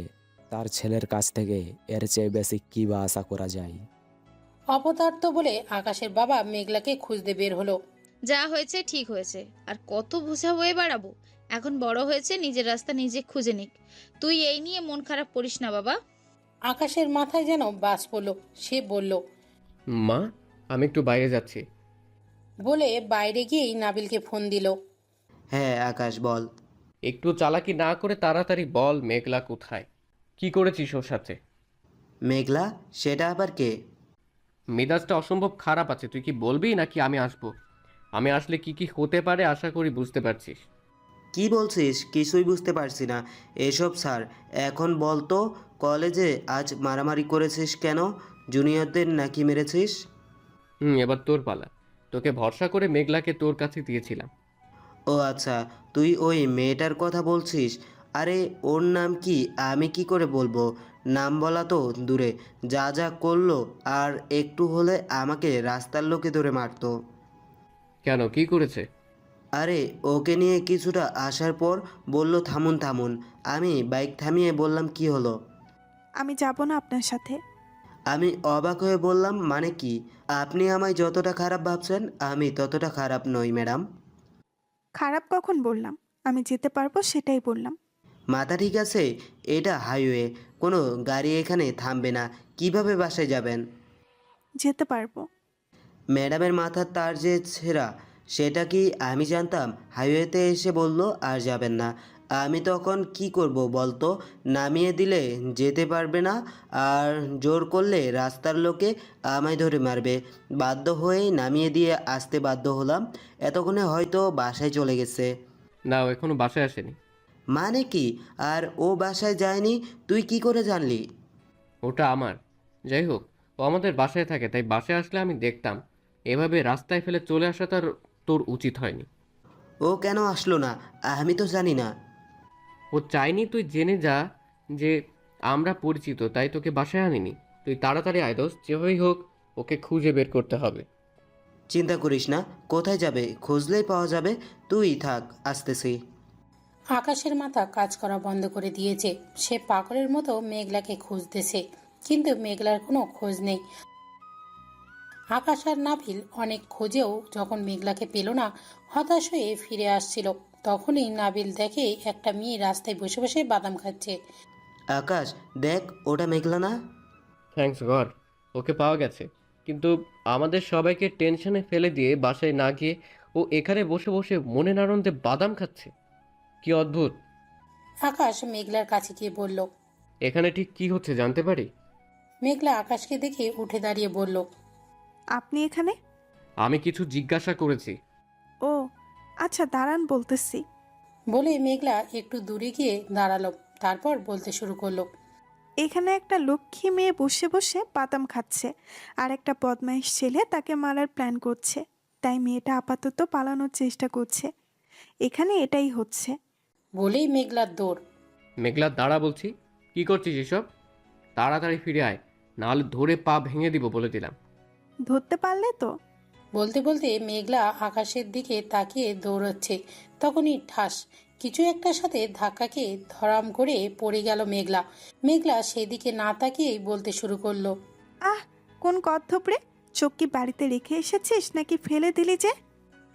তার ছেলের কাছ থেকে এর চেয়ে বেশি কী বা আশা করা যায়? অপদার্থ বলে আকাশের বাবা মেঘলাকে খুঁজতে বের হলো। যা হয়েছে ঠিক হয়েছে, আর কত বোঝা হয়ে বাড়াবো? এখন বড় হয়েছে, নিজের রাস্তা নিজে খুঁজে নিক। তুই এই নিয়ে মন খারাপ করিস না বাবা। আকাশের মাথায় যেন বাজ পড়ল। সে বলল। মা, আমি একটু বাইরে যাচ্ছি। বলে বাইরে গিয়েই নাবিলকে ফোন দিল। হ্যাঁ আকাশ, বল। একটু চালাকি না করে তাড়াতাড়ি বল মেঘলা কোথায়? কি করেছিস ওর সাথে? মেঘলা? সেটা আবার কে? মেজাজটা অসম্ভব খারাপ আছে, তুই কি বলবি নাকি আমি আসবো? আমি আসলে কি কি হতে পারে আশা করি বুঝতে পারছিস। কি বলছিস কিছুই বুঝতে পারছি না। এসব স্যার, এখন বল তো, কলেজে আজ মারামারি করেছিস কেন? জুনিয়রদের নাকি মেরেছিস? এবার তোর পালা। তোকে ভরসা করে মেঘলাকে তোর কাছে দিয়েছিলাম। ও আচ্ছা, তুই ওই মেয়েটার কথা বলছিস। আরে ওর নাম কি আমি কি করে বলবো? নাম বলা তো দূরে, যা যা করলো, আর একটু হলে আমাকে রাস্তার লোকে ধরে মারতো। কেন, কি করেছে? আরে ওকে নিয়ে কিছুটা আসার পর বলল থামুন থামুন। আমি বাইক থামিয়ে বললাম কি হলো? আমি যাব না আপনার সাথে। আমি অবাক হয়ে বললাম মানে কি? আপনি আমায় যতটা খারাপ ভাবছেন আমি ততটা খারাপ নই ম্যাডাম। খারাপ কখন বললাম? আমি যেতে পারবো সেটাই বললাম। মাথা ঠিক আছে? এটা হাইওয়ে, কোনো গাড়ি এখানে থামবে না। কিভাবে বাসায় যাবেন? যেতে পারবো। ম্যাডামের মাথার তার যে ছেঁড়া, সেটা কি আমি জানতাম? হাইওয়েতে এসে বলল আর যাবেন না। আমি তখন কি করব বলতো? নামিয়ে দিলে যেতে পারবে না, আর জোর করলে রাস্তার লোকে আমায় ধরে মারবে। বাধ্য হয়েই নামিয়ে দিয়ে আসতে বাধ্য হলাম। এতক্ষণে হয়তো বাসায় চলে গেছে। না, ও এখনো বাসায় আসেনি। মানে কি? আর ও বাসায় যায়নি তুই কি করে জানলি? ওটা আমার। যাই হোক, ও আমাদের বাসায় থাকে, তাই বাসায় আসলে আমি দেখতাম। এভাবে রাস্তায় ফেলে চলে আসা তোর উচিত হয়নি। ও কেন আসলো না? আমি তো জানি না। ও চাইনি তুই জেনে যা যে আমরা পরিচিত, তাই তোকে বাসায় আনিনি। তুই তাড়াতাড়ি আয় দোস্ত, যেভাবেই হোক ওকে খুঁজে বের করতে হবে। চিন্তা করিস না, কোথায় যাবে? খুঁজলেই পাওয়া যাবে। তুই থাক, আসতেছি। আকাশের মাথা কাজ করা বন্ধ করে দিয়েছে। সে পাগলের মতো মেঘলাকে খুঁজতেছে, কিন্তু মেঘলার কোনো খোঁজ নেই। আকাশ আর নাভিল অনেক খোঁজেও যখন মেঘলাকে পেল না, হতাশ হয়ে ফিরে আসছিল, তখনই নাবিল দেখে একটা মেয়ে রাস্তায় বসে বসে বাদাম খাচ্ছে। আকাশ, দেখ ওটা মেঘলা না? থ্যাঙ্কস গড, ওকে পাওয়া গেছে। কিন্তু আমাদের সবাইকে টেনশনে ফেলে দিয়ে বাসায় না গিয়ে ও এখানে বসে বসে মনের আনন্দে বাদাম খাচ্ছে। কি অদ্ভুত। আকাশ মেঘলার কাছে গিয়ে বলল। এখানে ঠিক কি হচ্ছে জানতে পারি? মেঘলা আকাশকে দেখে উঠে দাঁড়িয়ে বলল। আপনি এখানে? আমি কিছু জিজ্ঞাসা করেছি। ও আচ্ছা, দাঁড়ান বলতেছি। বলে মেঘলা একটু দূরে গিয়ে দাঁড়ালো, তারপর বলতে শুরু করলো। এখানে একটা লক্ষ্মী মেয়ে বসে বসে বাদাম খাচ্ছে, আর একটা বদমাইশ ছেলে তাকে মারার প্ল্যান করছে। তাই মেয়েটা আপাতত পালানোর চেষ্টা করছে। এখানে এটাই হচ্ছে। বলেই মেঘলার দৌড়। মেঘলা দাঁড়া বলছি। কি করছিস এসব? তাড়াতাড়ি ফিরে আয়, নাহলে ধরে পা ভেঙে দিব বলে দিলাম। ধরতে পারলে তো? বলতে বলতে মেঘলা আকাশের দিকে তাকিয়ে দৌড়চ্ছে, তখনই ঠাস কিছু একটার সাথে ধাক্কা খেয়ে ধরাম করে পড়ে গেল মেঘলা। মেঘলা সেদিকে না তাকিয়েই বলতে শুরু করলো। আহ, কোন কচ্ছপ রে? চোখ কি বাড়িতে রেখে এসেছিস নাকি ফেলে দিলি যে?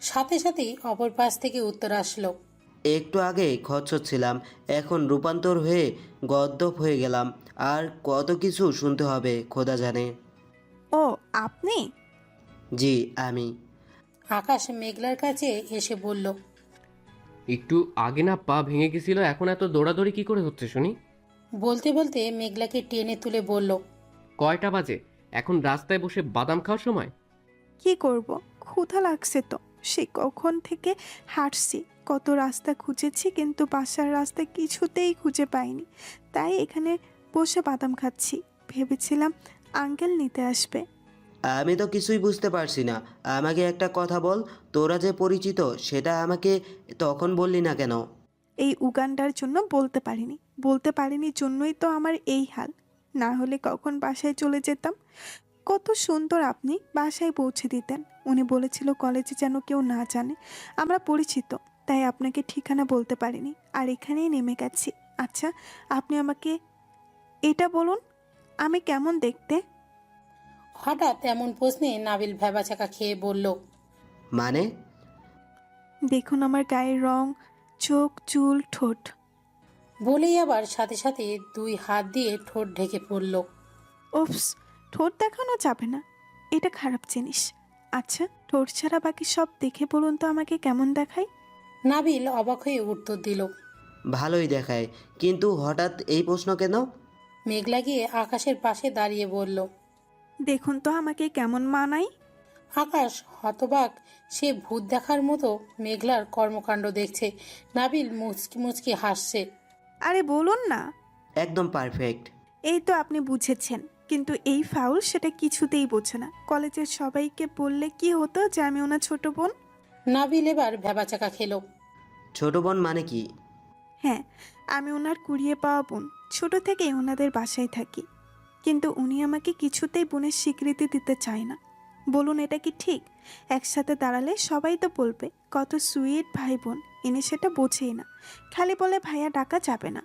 সাথে সাথেই অপর পাশ থেকে উত্তর আসলো। একটু আগে খচ্চর ছিলাম, এখন রূপান্তর হয়ে গদ্দপ হয়ে গেলাম। আর কত কিছু শুনতে হবে খোদা জানে। ও আপনি? জি আমি। আকাশ মেঘলার কাছে এসে বলল। একটু আগে না পা ভেঙে গেছিল, এখন এত দৌড়াদৌড়ি কি করে হচ্ছে শুনি? বলতে বলতে মেঘলাকে টেনে তুলে বলল। কয়টা বাজে? এখন রাস্তায় বসে বাদাম খাওয়ার সময়? কি করব, ক্ষুধা লাগছে তো। সে কখন থেকে হাঁটছি, কত রাস্তা খুঁজেছি, কিন্তু বাসার রাস্তা কিছুতেই খুঁজে পাইনি। তাই এখানে বসে বাদাম খাচ্ছি। ভেবেছিলাম আঙ্কেল নিতে আসবে। আমি তো কিছুই বুঝতে পারছি না। আমাকে একটা কথা বল, তোরা যে পরিচিত সেটা আমাকে তখন বললি না কেন? এই উগান্ডার জন্য বলতে পারিনি জন্যই তো আমার এই হাল। না হলে কখন বাসায় চলে যেতাম। কত সুন্দর আপনি বাসায় পৌঁছে দিতেন। উনি বলেছিল কলেজে যেন কেউ না জানে আমরা পরিচিত, তাই আপনাকে ঠিকানা বলতে পারিনি, আর এখানেই নেমে গেছি। আচ্ছা, আপনি আমাকে এটা বলুন, আমি কেমন দেখতে? হঠাৎ এমন প্রশ্নে নাবিল ভ্যাবাচাকা খেয়ে বলল। মানে? দেখুন আমার গায়ের রং, চোখ, চুল, ঠোঁট। বলেই আবার সাথে সাথে দুই হাত দিয়ে ঠোঁট ঢেকে পড়ল। ওপস, ঠোঁট দেখানো যাবে না, এটা খারাপ জিনিস। আচ্ছা, ঠোঁট ছাড়া বাকি সব দেখে বলুন তো আমাকে কেমন দেখায়? নাবিল অবাক হয়ে উত্তর দিল। ভালোই দেখায়, কিন্তু হঠাৎ এই প্রশ্ন কেন? মেঘলা গিয়ে আকাশের পাশে দাঁড়িয়ে বলল। দেখুন তো আমাকে কেমন মানায়? আকাশ হতবাক, সে ভূত দেখার মতো মেঘলার কর্মকাণ্ড দেখছে। নাবিল মুচকি মুচকি হাসছে। আরে বলুন না। একদম পারফেক্ট। এই তো আপনি বুঝেছেন, কিন্তু এই ফাউল সেটা কিছুতেই বোঝে না। কলেজের সবাইকে বললে কি হতো যে আমি ওনার ছোট বোন? নাবিল এবার ভ্যাবাচাকা খেলো। ছোট বোন মানে কি? হ্যাঁ, আমি ওনার কুড়িয়ে পাওয়া বোন। ছোট থেকেই ওনাদের বাসায় থাকি, কিন্তু উনি আমাকে কিছুতেই বোনের স্বীকৃতি দিতে চায় না। বলুন এটা কি ঠিক? একসাথে দাঁড়ালে সবাই তো বলবে কত সুইট ভাই বোন, ইনি সেটা বোঝেই না। খালি বলে ভাইয়া ডাকা যাবে না।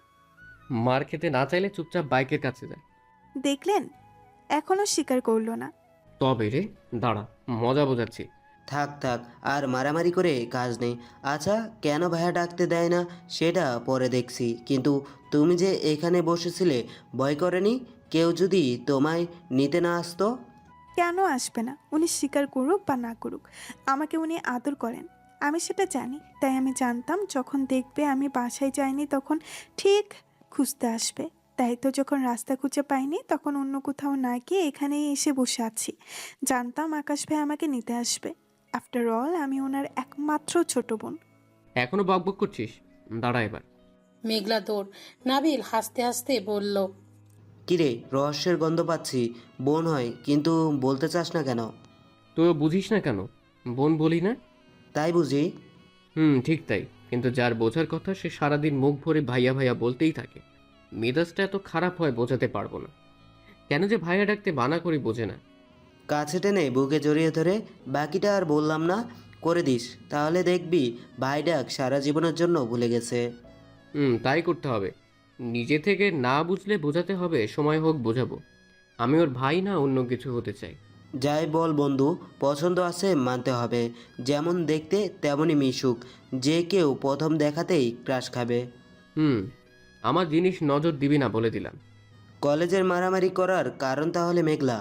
মার খেতে না চাইলে চুপচাপ বাইকের কাছে যায়। দেখলেন, এখনো স্বীকার করলো না। তবে রে, দাঁড়া, মজা বোঝাচ্ছি। থাক থাক, আর মারামারি করে কাজ নেই। আচ্ছা, কেন ভাইয়া ডাকতে দেয় না সেটা পরে দেখছি, কিন্তু তুমি যে এখানে বসেছিলে, ভয় করেনি কেউ যদি তোমায় নিতে না আসতো? কেন আসবে না? উনি স্বীকার করুক বা না করুক, আমাকে উনি আদর করেন, আমি সেটা জানি। তাই আমি জানতাম যখন দেখবে আমি বাসায় যাইনি তখন ঠিক খুঁজতে আসবে। তাই তো যখন রাস্তা খুঁজে পাইনি তখন অন্য কোথাও না গিয়ে এখানেই এসে বসে আছি। জানতাম আকাশ ভাই আমাকে নিতে আসবে। আফটার অল আমি ওনার একমাত্র ছোট বোন। এখনো বকবক করছিস? দাঁড়া এবার। মেঘলা দৌড়। নাবিল হাসতে হাসতে বলল, কিরে, রহস্যের গন্ধ পাচ্ছি। বোন হয় কিন্তু বলতে চাস না কেন? তুইও বুঝিস না কেন? বোন বলি না? তাই বুঝি? ঠিক তাই। কিন্তু যার বোঝার কথা সে সারাদিন মুখ ভরে ভাইয়া ভাইয়া বলতেই থাকে। মেজাজটা এত খারাপ হয় বোঝাতে পারবো না। কেন যে ভাইয়া ডাকতে মানা করি বোঝে না। কাছে টেনে বুকে জড়িয়ে ধরে, বাকিটা আর বললাম না করে দিস, তাহলে দেখবি ভাই ডাক সারা জীবনের জন্য ভুলে গেছে। তাই করতে হবে। নিজে থেকে না বুঝলে বোঝাতে হবে, সময় হোক বোঝাবো। আমি ওর ভাই না অন্য কিছু হতে চাই। যাই বল বন্ধু, পছন্দ আছে মানতে হবে। যেমন দেখতে তেমনই মিশুক, যে কেউ প্রথম দেখাতেই ক্রাশ খাবে। হুম আমার জিনিস নজর দিবি না বলে দিলাম। কলেজের মারামারি করার কারণ তাহলে মেঘলা?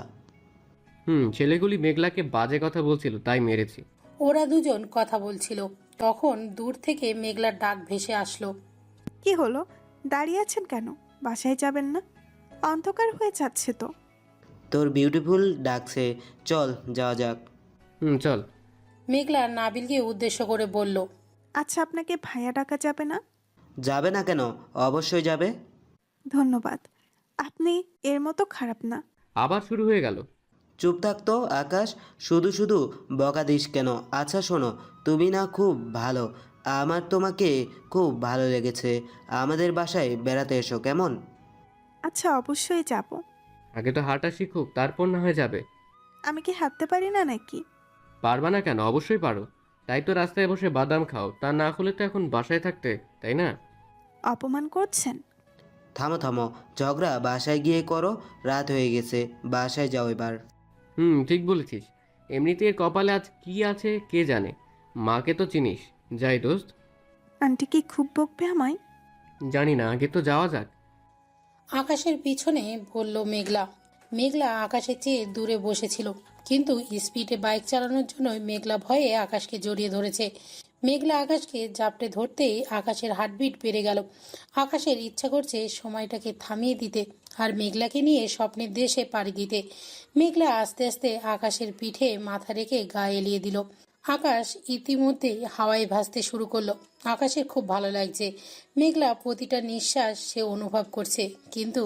ছেলেগুলি মেঘলাকে বাজে কথা বলছিল তাই মেরেছি। ওরা দুজন কথা বলছিল, তখন দূর থেকে মেঘলার ডাক ভেসে আসলো। কি হলো, দাঁড়িয়ে আছেন কেন? বাসায় যাবেন না? অন্ধকার হয়ে যাচ্ছে তো। তোর বিউটিফুল ডাকছে, চল যাওয়া যাক। চল। মেঘলা নাবিলকে উদ্দেশ্য করে বলল, আচ্ছা, আপনাকে ভাইয়া ডাকা যাবে না? যাবে না কেন? অবশ্যই যাবে। ধন্যবাদ, আপনি এর মতো খারাপ না। আবার শুরু হয়ে গেল। চুপ থাকতো আকাশ, শুধু শুধু বকা দিস কেন? আচ্ছা শোনো, তুমি না খুব ভালো, আমার তোমাকে খুব ভালো লেগেছে। আমাদের বাসায় বেড়াতে এসো কেমন? আচ্ছা, অবশ্যই যাব। আগে তো হাঁটা শিখুক, তারপর না হয়ে যাবে। আমি কি হাঁটতে পারি না নাকি? পারবা না কেন? অবশ্যই পারো। তাই তো রাস্তায় বসে বাদাম খাও। তা না হলে তো এখন বাসায় থাকতে, তাই না? অপমান করছেন? থামো থামো, ঝগড়া বাসায় গিয়ে করো, রাত হয়ে গেছে, বাসায় যাও এবার। ঠিক বলেছিস। এমনিতে এর কপালে আজ কি আছে কে জানে। মাকে তো চিনিস। যাই দোস্ত। আন্টি কি খুব বকবে আমায়? জানি না, আগে তো যাওয়া যাক। আকাশের পিছনে বলল মেঘলা। মেঘলা আকাশের চেয়ে দূরে বসেছিল, কিন্তু স্পিডে বাইক চালানোর জন্য মেঘলা ভয়ে আকাশকে জড়িয়ে ধরেছে। মেঘলা আকাশকে জাপটে ধরতেই আকাশের হার্টবিট বেড়ে গেল। আকাশের ইচ্ছা করছে সময়টাকে থামিয়ে দিতে আর মেঘলাকে নিয়ে স্বপ্নের দেশে পাড়ি দিতে। মেঘলা আস্তে আস্তে আকাশের পিঠে মাথা রেখে গা এলিয়ে দিল। আকাশ ইতিমধ্যেই হাওয়ায় ভাসতে শুরু করলো। আকাশের খুব ভালো লাগছে। মেঘলা প্রতিটা নিঃশ্বাস সে অনুভব করছে, কিন্তু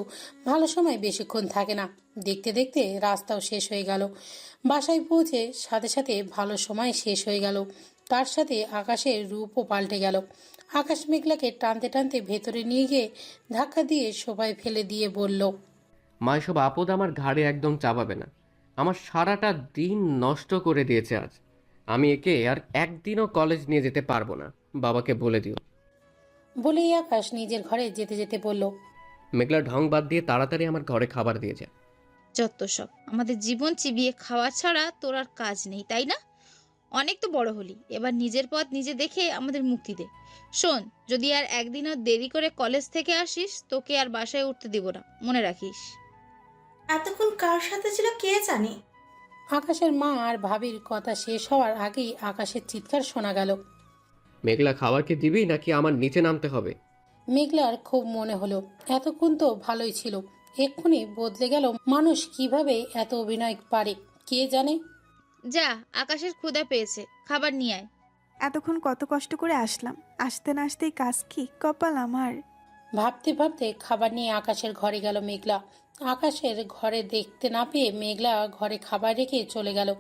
ভালো সময় বেশিক্ষণ থাকে না। দেখতে দেখতে রাস্তাও শেষ হয়ে গেল। বাসায় পৌঁছে সাথে সাথে ভালো সময় শেষ হয়ে গেল, তার সাথে আকাশের রূপও পাল্টে গেল। আকাশ মেঘলাকে টানতে টানতে ভেতরে নিয়ে গিয়ে ধাক্কা দিয়ে সোফায় ফেলে দিয়ে বলল, মা এসব আপদ আমার ঘাড়ে একদম চাপাবে না। আমার সারাটা দিন নষ্ট করে দিয়েছে আজ। আমি একে আর একদিনও কলেজ নিয়ে যেতে পারবো না, বাবাকে বলে দিও। বলেই আকাশ নিজের ঘরে যেতে যেতে বলল, মেঘলা ঢং বাদ দিয়ে তাড়াতাড়ি আমার ঘরে খাবার দিয়ে যায়। যত সব, আমাদের জীবন চিবিয়ে খাওয়া ছাড়া তোর আর কাজ নেই, তাই না? অনেক তো বড় হলি, এবার নিজের পথ নিজে দেখে আমাদের মুক্তি দে। শোন, যদি আর একদিনও দেরি করে কলেজ থেকে আসিস তোকে আর বাসায় উঠতে দিব না, মনে রাখিস। এতক্ষণ কার সাথে ছিল কে জানে। আকাশের মা আর ভাবির কথা শেষ হওয়ার আগেই আকাশের চিৎকার শোনা গেল, মেঘলা খাবার কি দিবি নাকি আমার নিচে নামতে হবে? মেঘলার খুব মনে হলো এতক্ষণ তো ভালোই ছিল, এক্ষুনি বদলে গেল। মানুষ কিভাবে এত অভিনয় পারে কে জানে। যা, আকাশের ক্ষুধা পেয়েছে, খাবার নিয়ে আয়। এতক্ষণ কত কষ্ট করে আসলাম, আসতে না আসতেই কাজ কি কপাল আমার। ভাবতে ভাবতে খাবার নিয়ে আকাশের ঘরে গেল মেঘলা। আকাশের ঘরে দেখতে না পেয়ে মেঘলা ঘরে খাবার রেখে চলে গেল।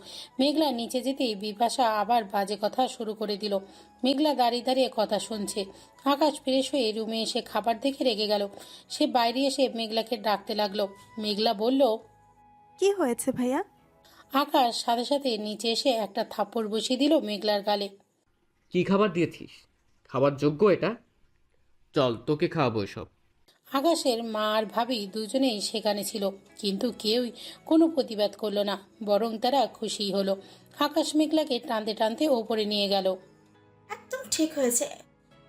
মেঘলা নিচে যেতেই বিপাশা আবার বাজে কথা শুরু করে দিল। মেঘলা দাঁড়িয়ে দাঁড়িয়ে কথা শুনছে। আকাশ ফ্রেশ হয়ে রুমে এসে খাবার দেখে রেগে গেল। সে বাইরে এসে মেঘলাকে ডাকতে লাগলো। মেঘলা বলল, কি হয়েছে ভাইয়া? আকাশ সাথে সাথে নিচে এসে একটা থাপ্পড় বসিয়ে দিল মেঘলার গালে। কি খাবার দিয়েছিস? খাবার যোগ্য এটা? চল, তোকে খাওয়াবো এসব। আকাশের মা আর ভাবি দুজনেই সেখানে ছিল, কিন্তু কেউই কোনো প্রতিবাদ করলো না, বরং তারা খুশি হলো। আকাশ মেঘলাকে টানতে টানতে ওপরে নিয়ে গেল। একদম ঠিক হয়েছে,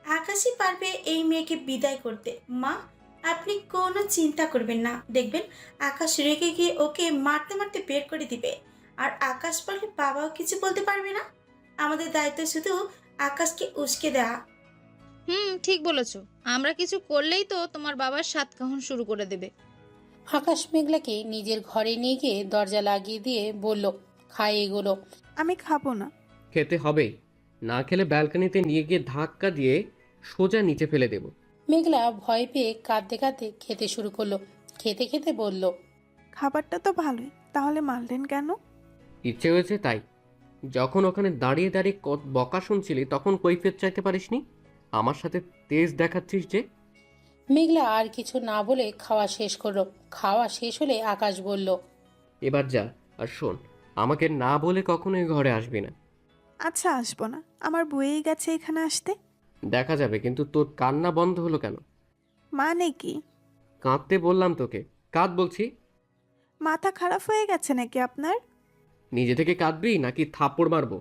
আকাশই পারবে এই মেয়েকে বিদায় করতে। মা, আপনি কোনো চিন্তা করবেন না, দেখবেন আকাশ রেগে গিয়ে ওকে মারতে মারতে বের করে দিবে। আর আকাশ পারলে বাবাও কিছু বলতে পারবে না। আমাদের দায়িত্ব শুধু আকাশকে উস্কে দেওয়া। ঠিক বলেছো। আমরা কিছু করলেই তো তোমার বাবার সাতকাহন শুরু করে দেবে। আকাশ মেঘলাকে নিজের ঘরে নিয়ে গিয়ে দরজা লাগিয়ে দিয়ে বলল, খায় এগুলো। আমি খাবো না। খেতে হবে, না খেলে ব্যালকনিতে নিয়ে গিয়ে ধাক্কা দিয়ে সোজা নিচে ফেলে দেব। মেঘলা ভয় পেয়ে কাঁদতে কাঁদতে খেতে শুরু করলো। খেতে খেতে বলল, খাবারটা তো ভালোই, তাহলে মারলেন কেন? ইচ্ছে হয়েছে তাই। যখন ওখানে দাঁড়িয়ে দাঁড়িয়ে বকা শুনছিলি তখন কৈফিয়ত চাইতে পারিসনি? আমার সাথে তেজ দেখাচ্ছিস যে। মেঘলা আর কিছু না বলে খাওয়া শেষ করলো। খাওয়া শেষ হলে আকাশ বলল, এবার যা, আর শোন, আমাকে না বলে কখনোই ঘরে আসবি না। আচ্ছা, আসবো না, আমার বয়েই গেছে এখানে আসতে। দেখা যাবে, কিন্তু তোর কান্না বন্ধ হলো কেন? মানে কি? কাঁদতে বললাম তোকে, কাঁদ বলছি। মাথা খারাপ হয়ে গেছে নাকি আপনার? নিজে থেকে কাঁদবি নাকি থাপ্পড় মারবো?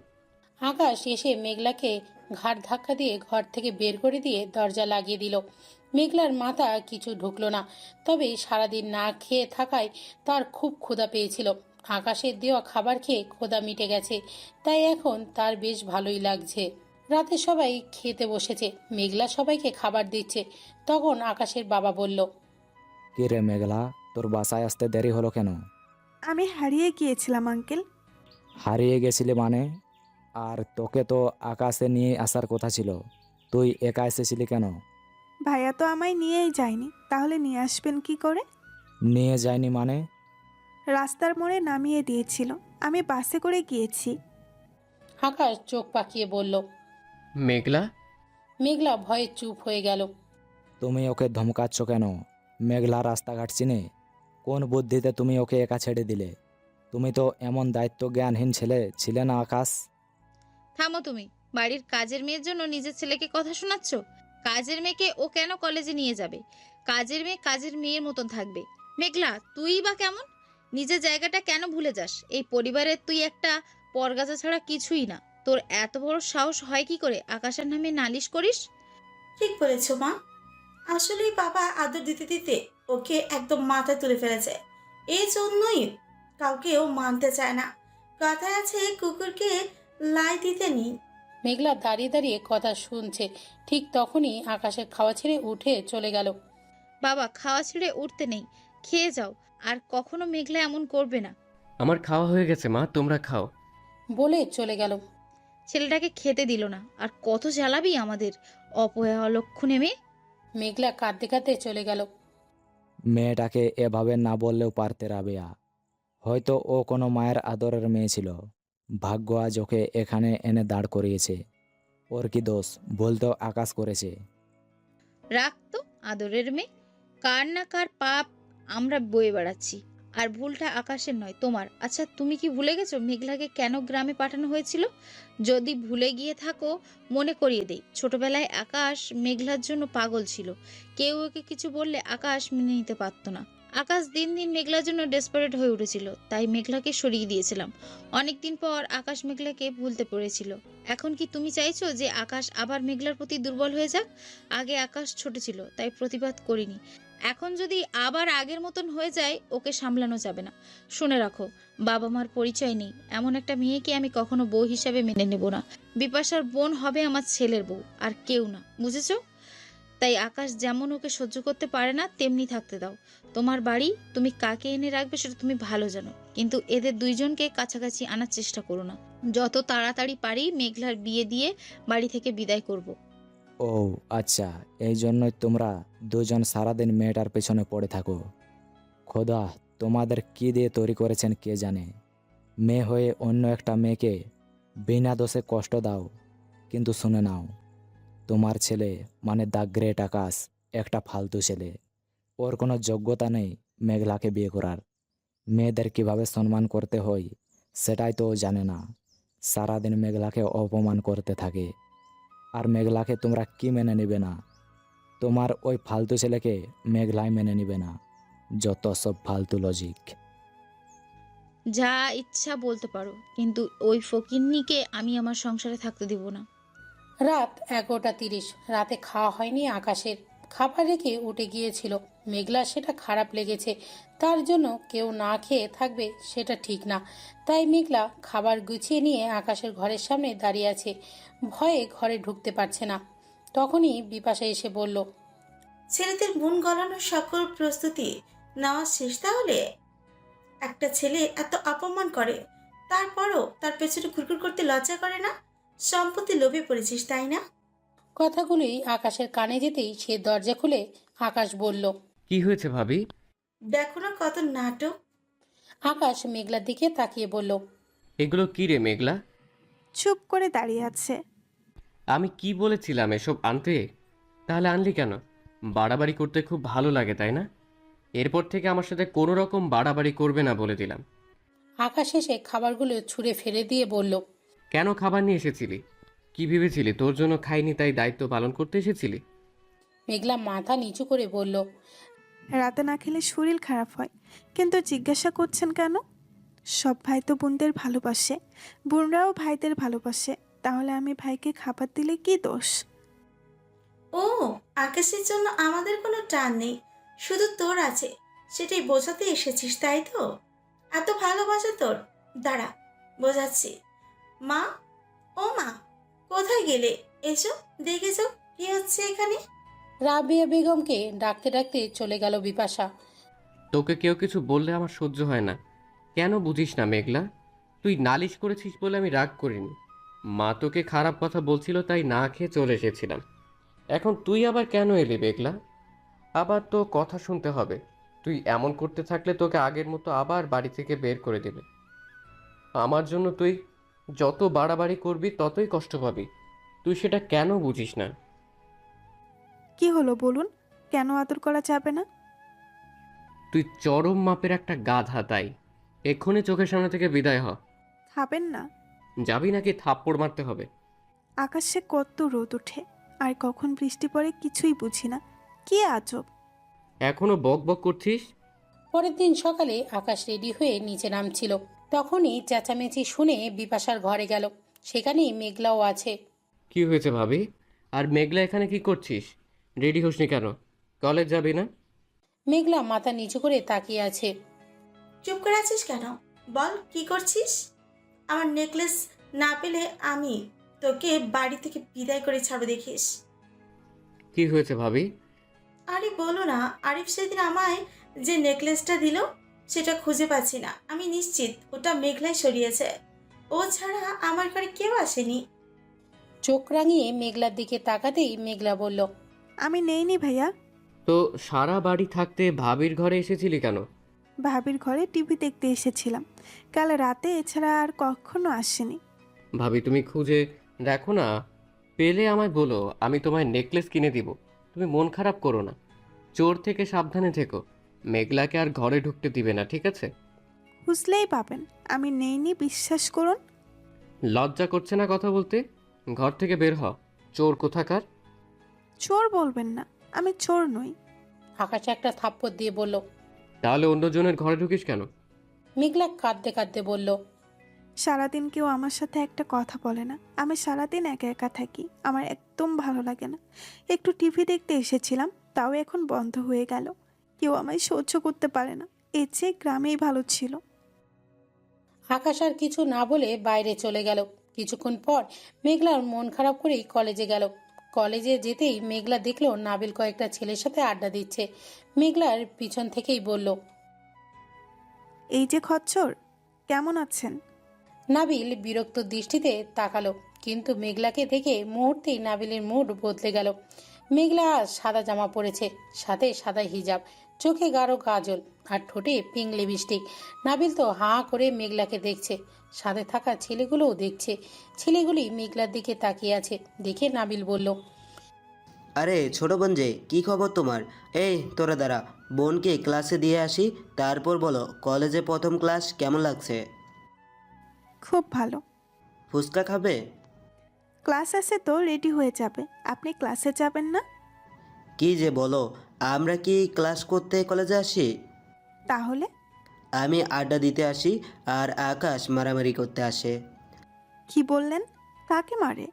আকাশ এসে মেঘলাকে ঘাড় ধাক্কা দিয়ে ঘর থেকে বের করে দিয়ে দরজা লাগিয়ে দিল। মেঘলার মাথা কিছু ঢুকলো না, তবে সারাদিন না খেয়ে থাকায় তার খুব ক্ষুধা পেয়েছিল। আকাশের দেওয়া খাবার খেয়ে ক্ষুধা মিটে গেছে, তাই এখন তার বেশ ভালোই লাগছে। রাতে সবাই খেতে বসেছে, মেঘলা সবাইকে খাবার দিচ্ছে। তখন আকাশের বাবা বলল, কি রে মেঘলা, তোর বাসায় আসতে দেরি হলো কেন? আমি হারিয়ে গিয়েছিলাম আঙ্কেল। হারিয়ে গেছিলি মানে? আর তোকে তো আকাশে নিয়ে আসার কথা ছিল, তুই একা এসেছিলি কেন? ভাইয়া তো আমায় নিয়েই যায়নি, তাহলে নিয়ে আসবেন কি করে? নিয়ে যায়নি মানে? রাস্তার মোড়ে নামিয়ে দিয়েছিল, আমি বাসে করে গিয়েছি। আকাশ চোখ পাকিয়ে বলল। মেঘলা? মেঘলা ভয়ে চুপ হয়ে গেল। তুমি ওকে ধমকাচ্ছ কেন? মেঘলা রাস্তাঘাট চিনে? কোন বুদ্ধিতে তুমি ওকে একা ছেড়ে দিলে? তুমি তো এমন দায়িত্ব জ্ঞানহীন ছেলে ছিলে না আকাশ। থামো তুমি। বাড়ির কাজের মেয়ের জন্য নিজের ছেলেকে কথা শোনাচ্ছ? কাজের মেয়েকে ও কেন কলেজে নিয়ে যাবে? কাজের মেয়ে কাজের মেয়ের মতন থাকবে। মেঘলা, তুই বা কেমন? নিজের জায়গাটা কেন ভুলে যাস? এই পরিবারের তুই একটা পরগাছা ছাড়া কিছুই না। তোর এত বড় সাহস হয় কি করে আকাশের নামে নালিশ করিস? ঠিক বলেছো মা, আসলেই বাবা আদর দিতে দিতে ওকে একদম মাথায় তুলে ফেলেছে। এই জন্যই কাউকেও মানতে চায় না। কথায় আছে, কুকুরকে লাই দিতে নেই। মেঘলা দাঁড়িয়ে দাঁড়িয়ে কথা শুনছে। ঠিক তখনই আকাশের খাওয়া ছেড়ে উঠে চলে গেল। বাবা, খাওয়া ছেড়ে উঠতে নেই, খেয়ে যাও। আর কখনো মেঘলা এমন করবে না। আমার খাওয়া হয়ে গেছে মা, তোমরা খাও। বলে চলে গেল। ছেলেটাকে খেতে দিল না, আর কত জ্বালাবি আমাদের অপয়া অলক্ষণে মেয়ে। মেঘলা কাঁদতে কাঁদতে চলে গেল। মেয়েটাকে এভাবে না বললেও পারতে রাবেয়া। হয়তো ও কোনো মায়ের আদরের মেয়ে ছিল, ভাগ্য আজ ওকে এখানে এনে দাঁড় করিয়েছে। ওর কি দোষ? বলতেও আকাশ করেছে। রাখতো আদরের মেয়ে। কার না কার পাপ আমরা বয়ে বেড়াচ্ছি, আর ভুলটা আকাশের নয়, তোমার। আচ্ছা, তুমি কি ভুলে গেছো মেঘলাকে কেন গ্রামে পাঠানো হয়েছিল? যদি ভুলে গিয়ে থাকো, মনে করিয়ে দেই। ছোটবেলায় আকাশ মেঘলার জন্য পাগল ছিল। কেউ ওকে কিছু বললে আকাশ মেনে নিতে পারতো না। আকাশ দিন দিন মেঘলার জন্য ডেসপারেট হয়ে উঠেছিল, তাই মেঘলাকে সরিয়ে দিয়েছিলাম। অনেকদিন পর আকাশ মেঘলাকে ভুলতে পেরেছিল। এখন কি তুমি চাইছো যে আকাশ আবার মেঘলার প্রতি দুর্বল হয়ে যাক? আগে আকাশ ছোট ছিল, তাই প্রতিবাদ করিনি। এখন যদি আবার আগের মতন হয়ে যায়, ওকে সামলানো যাবে না। শুনে রাখো, বাবা মার পরিচয় নেই এমন একটা মেয়েকে আমি কখনো বউ হিসাবে মেনে নেব না। বিপাশার বোন হবে আমার ছেলের বউ, আর কেউ না, বুঝেছো? তাই আকাশ যেমন ওকে সহ্য করতে পারে না তেমনি থাকতে দাও। তোমার বাড়ি, তুমি কাকে এনে রাখবে সেটা তুমি ভালো জানো, কিন্তু এদের দুইজনকে কাছাকাছি আনার চেষ্টা করো না। যত তাড়াতাড়ি পারি মেঘলার বিয়ে দিয়ে বাড়ি থেকে বিদায় করব। ও আচ্ছা, এই জন্যই তোমরা দুজন সারাদিন মেয়েটার পেছনে পড়ে থাকো। খোদা তোমাদের কি দিয়ে তৈরি করেছেন কে জানে। মেয়ে হয়ে অন্য একটা মেয়েকে বিনা দোষে কষ্ট দাও। কিন্তু শুনে নাও, তোমার ছেলে মানে দ্য গ্রেট আকাশ একটা ফালতু ছেলে। ওর কোনো যোগ্যতা নেই মেঘলাকে বিয়ে করার। মেয়েদের কিভাবে সম্মান করতে হয় সেটাই তো ও জানে না। সারাদিন মেঘলাকে অপমান করতে থাকে। আর মেঘলাকে তোমরা কি মেনে নেবে না? তোমার ওই ফালতু ছেলেকে মেঘলাই মেনে নেবে না। যত সব ফালতু লজিক। যা ইচ্ছা বলতে পারো, কিন্তু ওই ফকিন্নিকে আমি আমার সংসারে থাকতে দিব না। রাত 11:30। রাতে খাওয়া হয়নি আকাশের। খাবার রেখে উঠে গিয়েছিল। মেঘলা সেটা খারাপ লেগেছে। তার জন্য কেউ না খেয়ে থাকবে সেটা ঠিক না। তাই মেঘলা খাবার গুছিয়ে নিয়ে আকাশের ঘরের সামনে দাঁড়িয়ে আছে। ভয়ে ঘরে ঢুকতে পারছে না। তখনই বিপাশা এসে বলল, ছেলেদের মন গলানোর সকল প্রস্তুতি নেওয়া শেষ তাহলে? একটা ছেলে এত অপমান করে, তারপরও তার পেছনে ঘুরঘুর করতে লজ্জা করে না? সম্পত্তি লোভে পড়েছিস তাই না? কথাগুলি আকাশের কানে যেতেই সে দরজা খুলে আকাশ বলল, কি হয়েছে ভাবি? দেখো না কত নাটক। আকাশ মেঘলার দিকে তাকিয়ে বলল, এগুলো কি রে মেঘলা? চুপ করে দাঁড়িয়ে আছে। আমি কি বলেছিলাম এসব আনতে? তাহলে আনলি কেন? বাড়াবাড়ি করতে খুব ভালো লাগে তাই না? এরপর থেকে আমার সাথে কোনো রকম বাড়াবাড়ি করবে না বলে দিলাম। আকাশ এসে খাবারগুলো ছুঁড়ে ফেলে দিয়ে বলল, কেন খাবার নিয়ে এসেছিলি? কি ভেবেছিলি তোর জন্য খাইনি তাই দায়িত্ব পালন করতে এসেছিলি? মেঘলা মাথা নিচু করে বলল, রাতে না খেলে শরীর খারাপ হয়, কিন্তু জিজ্ঞাসা করছেন কেন? সব ভাই তো বোনদের ভালোবাসে, বোনরাও ভাইদের ভালোবাসে, তাহলে আমি ভাইকে খাবার দিলে কি দোষ? ও, আকাশের জন্য আমাদের কোনো টান নেই, শুধু তোর আছে, সেটাই বোঝাতে এসেছিস তাই তো? এত ভালোবাসা তোর? দাঁড়া, বোঝাচ্ছি। মা, ও মা, কোথায় গেলে? এসো, দেখেছো কি হচ্ছে এখানে? রাবিয়া বেগমকে ডাকতে ডাকতে চলে গেল বিপাশা। তোকে কেউ কিছু বললে আমার সহ্য হয় না। কেন বুঝিস না মেঘলা? তুই নালিশ করেছিস বলে আমি রাগ করিনি। মা তোকে খারাপ কথা বলছিল তাই না খেয়ে চলে এসেছিলাম। এখন তুই আবার কেন এলি মেঘলা? আবার তো কথা শুনতে হবে। তুই এমন করতে থাকলে তোকে আগের মতো আবার বাড়ি থেকে বের করে দেবে। আমার জন্য তুই যত বাড়াবাড়ি করবি ততই কষ্ট পাবি। তুই সেটা কেন বুঝিস না? কি হলো বলুন, কেন আদর করা যাবে না? তুই চরম মাপের একটা গাধা, তাই এক্ষুনি চোখের সামনে থেকে বিদায় হ। খাবেন না? যাবি নাকি থাপ্পড় মারতে হবে? আকাশে কত রোদ ওঠে আর কখন বৃষ্টি পড়ে কিছুই বুঝি না। কি আজব! এখনো বক বক করছিস? পরের দিন সকালে আকাশ রেডি হয়ে নিচে নামছিল। তখনই চেঁচামেচি শুনে বিপাশার ঘরে গেল। সেখানেই মেঘলাও আছে। কি হয়েছে ভাবি? আর মেঘলা এখানে কি করছিস? রেডি হসনি কেন? কলেজ যাবি না? মেঘলা মাথা নিচু করে তাকিয়ে আছে। চুপ করে আছিস কেন? বল, কি করছিস? আমার নেকলেস না পেলে আমি তোকে বাড়ি থেকে বিদায় করে ছাড়বো দেখিস। কি হয়েছে ভাবি? আরে বলো না, আরিফ সেদিন আমায় যে নেকলেসটা দিল সেটা খুঁজে পাচ্ছি না। আমি নিশ্চিত ওটা মেঘলাই সরিয়েছে। ও ছাড়া আমার ঘরে কেউ আসেনি। চোখ রাঙিয়ে মেঘলার দিকে তাকাতেই মেঘলা বলল, আমি নেইনি ভাইয়া। তো সারা বাড়ি থাকতে ভাবির ঘরে এসেছিলি কেন? ভাবির ঘরে টিভি দেখতে এসেছিলাম কাল রাতে, এছাড়া আর কখনো আসেনি। ভাবি তুমি খুঁজে দেখো না, পেলে আমায় বলো, আমি তোমায় নেকলেস কিনে দিব। তুমি মন খারাপ করো না। চোর থেকে সাবধানে থেকো। মেঘলাকে আর ঘরে ঢুকতে দিবে না, ঠিক আছে? খুঁজলেই পাবেন, আমি নেইনি, বিশ্বাস করুন। লজ্জা করছে না কথা বলতে? ঘর থেকে বের হ, চোর কোথাকার। চোর বলবেন না, আমি চোর নই। আকাশে একটা থাপ্পড় দিয়ে বলল। তাহলে অন্যজনের ঘরে ঢুকিস কেন? মেঘলা কাঁদতে কাঁদতে বলল, সারাদিন কেউ আমার সাথে একটা কথা বলে না, আমি সারাদিন একা একা থাকি, আমার একদম ভালো লাগে না। একটু টিভি দেখতে এসেছিলাম, তাও এখন বন্ধ হয়ে গেল। কেউ আমায় সহ্য করতে পারে না, এর চেয়ে গ্রামেই ভালো ছিল। আকাশ আর কিছু না বলে বাইরে চলে গেল। কিছুক্ষণ পর মেঘলার মন খারাপ করেই কলেজে গেল। কলেজে যেতেই মেঘলা দেখলো নাবিল কয়েকটা ছেলের সাথে আড্ডা দিচ্ছে। মেঘলার পিছন থেকেই বলল, এই যে খচ্চর, কেমন আছেন? নাবিল বিরক্ত দৃষ্টিতে তাকালো, কিন্তু মেঘলাকে দেখে মুহূর্তেই নাবিলের মুড বদলে গেল। মেঘলা আজ সাদা জামা পরেছে, সাথে সাদা হিজাব, চোখে গাঢ় কাজল আর ঠোঁটে পিঙ্ক লিপস্টিক। নাবিল তো হাঁ করে মেঘলাকে দেখছে, সাথে থাকা ছেলেগুলোও দেখছে। ছেলেগুলি মেঘলার দিকে তাকিয়ে আছে দেখে নাবিল বলল, আরে ছোট বোন যে, কী খবর তোমার? এই তোরা দাঁড়া, বোনকে ক্লাসে দিয়ে আসি, তারপর বলো কলেজে প্রথম ক্লাস কেমন লাগছে। খুব ভালো। ফুচকা খাবে? ক্লাস আছে তো, রেডি হয়ে যাবে। আপনি ক্লাসে যাবেন না? কি যে বলো, আমরা কি ক্লাস করতে কলেজে আসি? তাহলে? আমি আড্ডা দিতে আসি, আর আকাশ মারামারি করতে আসে। কি বললেন? কাকে মারে?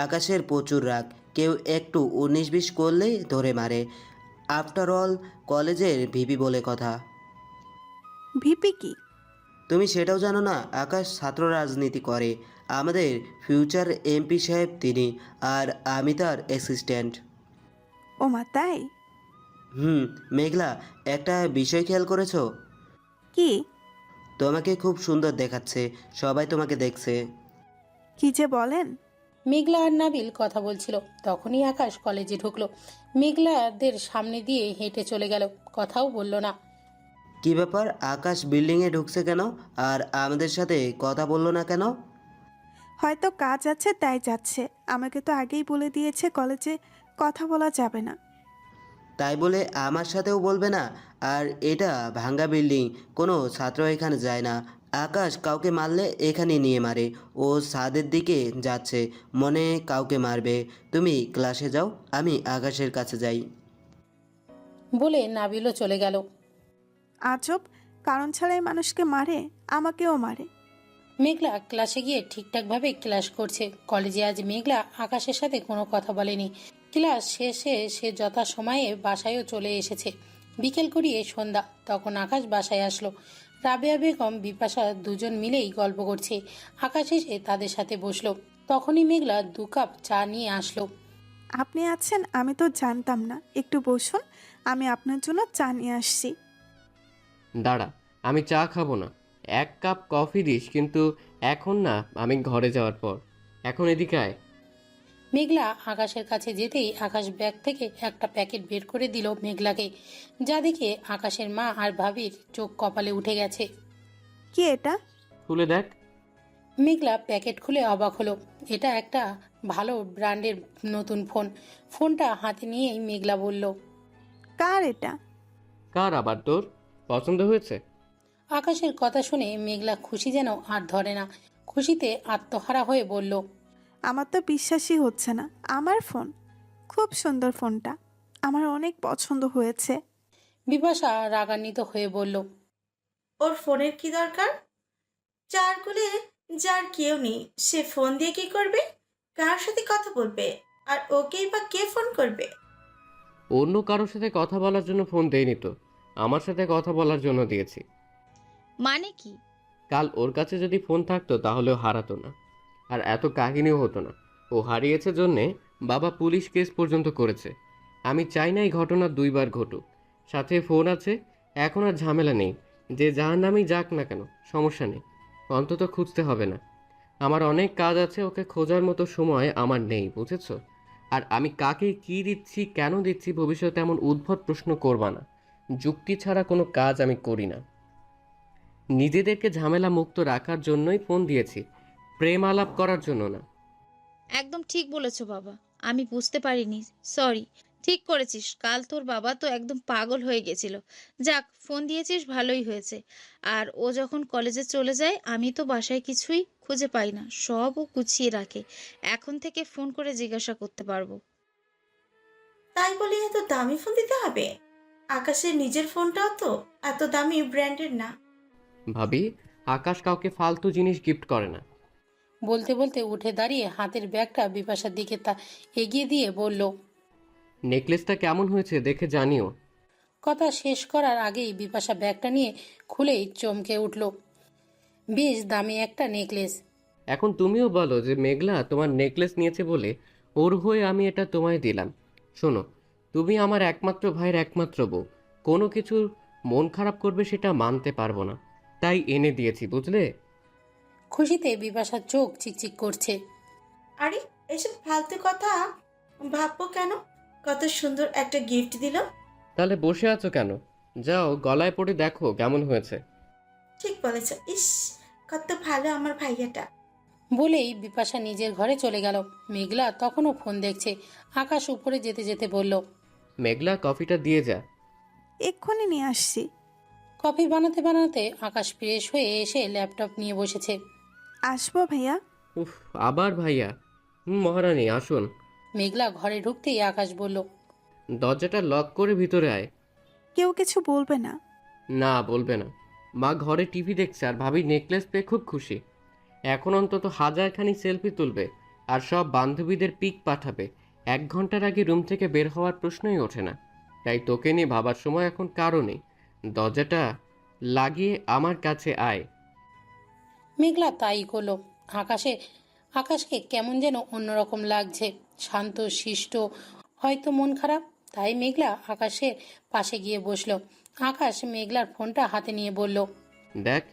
আকাশের প্রচুর রাগ, কেউ একটু 19-20 করলেই ধরে মারে। আফটার অল কলেজের ভিপি বলে কথা। ভিপি কি? তুমি সেটাও জানো না? আকাশ ছাত্র রাজনীতি করে, আমাদের ফিউচার এমপি সাহেব তিনি, আর আমি তার অ্যাসিস্ট্যান্ট। ওমা তাই? মেঘলা, একটা বিষয় খেয়াল করেছো? কি? তোমাকে খুব সুন্দর দেখাচ্ছে, সবাই তোমাকে দেখছে। কি যে বলেন? মেঘলা আর নাবিল কথা বলছিল, তখনই আকাশ কলেজে ঢুকলো। মেঘলাদের সামনে দিয়ে হেঁটে চলে গেল, কথাও বলল না। কি ব্যাপার, আকাশ বিল্ডিংয়ে ঢুকছে কেন, আর আমাদের সাথে কথা বললো না কেন? হয়তো কাজ আছে তাই যাচ্ছে। আমাকে তো আগেই বলে দিয়েছে কলেজে কথা বলা যাবে না। তাই বলে আমার সাথেও বলবে না? আর এটা ভাঙ্গা বিল্ডিং, কোনো ছাত্র এখানে যায় না। আকাশ কাউকে মারলে এখানে নিয়ে মারে। ও ছাদের দিকে যাচ্ছে, মনে কাউকে মারবে। তুমি ক্লাসে যাও, আমি আকাশের কাছে যাই। বলে নাবিলও চলে গেল। আজব, কারণ ছাড়াই মানুষকে মারে, আমাকেও মারে। মেঘলা ক্লাসে গিয়ে ঠিকঠাকভাবে ক্লাস করছে। কলেজে আজ মেঘলা আকাশের সাথে কোনো কথা বলেনি। ক্লাস শেষে সে যথাসময়ে বাসায়ও চলে এসেছে। বিকেল করিয়ে সন্ধ্যা, তখন আকাশ বাসায় আসলো। রাবেয়া বেগম বিপাশা দুজন মিলেই গল্প করছে। আকাশ এসে তাদের সাথে বসলো। তখনই মেঘলা 2 কাপ চা নিয়ে আসলো। আপনি আছেন? আমি তো জানতাম না। একটু বসুন, আমি আপনার জন্য চা নিয়ে আসছি। দাঁড়া, আমি চা খাবো না। 1 কাপ কফি দিস, কিন্তু এখন না, আমি ঘরে যাওয়ার পর। এখন এদিকে আয়। মেঘলা আকাশের কাছে যেতেই আকাশ ব্যাগ থেকে একটা প্যাকেট বের করে দিল মেঘলাকে, যা দেখে আকাশের মা আর ভাবির চোখ কপালে উঠে গেছে। কি এটা? খুলে দেখ। মেঘলা প্যাকেট খুলে অবাক হলো। এটা একটা ভালো ব্র্যান্ডের নতুন ফোন। ফোনটা হাতে নিয়েই মেঘলা বলল, কার এটা? কার আবার? তোর পছন্দ হয়েছে? আকাশের কথা শুনে মেঘলা খুশি যেন আর ধরে না। খুশিতে আত্মহারা হয়ে বলল, আমার তো বিশ্বাসই হচ্ছে না। আমার ফোন? খুব সুন্দর ফোনটা, আমার অনেক পছন্দ হয়েছে। বিপাশা রাগান্বিত হয়ে বলল, ওর ফোনের কি দরকার? চার কোলে যার কেউ নেই, সে ফোন দিয়ে কি করবে? কার সাথে কথা বলবে? আর ওকেই বা কে ফোন করবে? অন্য কারোর সাথে কথা বলার জন্য ফোন দেয়নি তো, আমার সাথে কথা বলার জন্য দিয়েছি। মানে কি? কাল ওর কাছে যদি ফোন থাকতো তাহলে ও হারাতো না, আর এত কাহিনীও হতো না। ও হারিয়েছে জন্যে বাবা পুলিশ কেস পর্যন্ত করেছে। আমি চাই না এই ঘটনা 2 বার ঘটুক। সাথে ফোন আছে, এখন আর ঝামেলা নেই। যে যার নামই যাক না কেন, সমস্যা নেই। অন্তত খুঁজতে হবে না। আমার অনেক কাজ আছে, ওকে খোঁজার মতো সময় আমার নেই, বুঝেছ? আর আমি কাকে কি দিচ্ছি, কেন দিচ্ছি, ভবিষ্যতে এমন উদ্ভট প্রশ্ন করবা না। যুক্তি ছাড়া কোনো কাজ আমি করি না। নিজেদেরকে ঝামেলা মুক্ত রাখার জন্যই ফোন দিয়েছি, প্রেম আলাপ করার জন্য না। একদম ঠিক বলেছো বাবা, আমি বুঝতে পারিনি, সরি। ঠিক করেছিস, কাল তোর বাবা তো একদম পাগল হয়ে গেছিল। যাক, ফোন দিয়েছিস, ভালোই হয়েছে। আর ও যখন কলেজে চলে যায়, আমি তো বাসায় কিছুই খুঁজে পাই না, সব ও গুছিয়ে রাখে। এখন থেকে ফোন করে জিজ্ঞাসা করতে পারবো। তাই বলে এত দামি ফোন দিতে হবে? আকাশের নিজের ফোনটাও তো এত দামি ব্র্যান্ডের না। ভাবি, আকাশ কাউকে ফালতু জিনিস গিফট করে না। বলতে বলতে উঠে দাঁড়িয়ে হাতের ব্যাগটা বিপাশার দিকে এগিয়ে দিয়ে বলল, নেকলেসটা কেমন হয়েছে দেখে জানিও। কথা শেষ করার আগেই বিপাশা ব্যাগটা নিয়ে খুলেই চমকে উঠল। বেশ দামি একটা নেকলেস। এখন তুমিও বলো যে মেঘলা তোমার নেকলেস নিয়েছে বলে ওর হয়ে আমি এটা তোমায় দিলাম। শোনো, তুমি আমার একমাত্র ভাইয়ের একমাত্র বউ, কোনো কিছু মন খারাপ করবে সেটা মানতে পারবো না, তাই এনে দিয়েছি, বুঝলে? খুশিতে বিপাশার চোখ চিকচিক করছে। আরে এসব ফালতু কথা ভাববো কেন? কত সুন্দর একটা গিফট দিল। তাহলে বসে আছো কেন? যাও গলায় পড়ে দেখো কেমন হয়েছে। ঠিক বলেছ। ইস, কত ভালো আমার ভাইয়াটা। বলেই বিপাশা নিজের ঘরে চলে গেল। মেঘলা তখনও ফোন দেখছে। আকাশ উপরে যেতে যেতে বলল, মেঘলা, কফিটা দিয়ে যা। এক্ষুনি নিয়ে আসছি। কফি বানাতে বানাতে আকাশ ফ্রেশ হয়ে এসে ল্যাপটপ নিয়ে বসেছে। আসবো ভাইয়া? উফ, আবার ভাইয়া? মহারানী আসুন। মেঘলা ঘরে ঢুকতেই আকাশ বলল, দরজাটা লক করে ভিতরে আয়। কেউ কিছু বলবে না? না, বলবে না। মা ঘরে টিভি দেখছে আর ভাবি নেকলেস পেয়ে খুব খুশি। এখন অন্তত 1000খানি সেলফি তুলবে আর সব বান্ধবীদের পিক পাঠাবে। 1 ঘন্টার আগে রুম থেকে বের হওয়ার প্রশ্নই ওঠে না। তাই তোকে নিয়ে ভাবার সময় এখন কারও নেই। দরজাটা লাগিয়ে আমার কাছে আয়। মেঘলা তাই করলো। আকাশকে কেমন যেন অন্যরকম লাগছে, শান্ত শিষ্ট, হয়তো মন খারাপ। তাই মেঘলা আকাশের পাশে গিয়ে বসলো। আকাশ মেঘলার ফোনটা হাতে নিয়ে বলল, দেখ,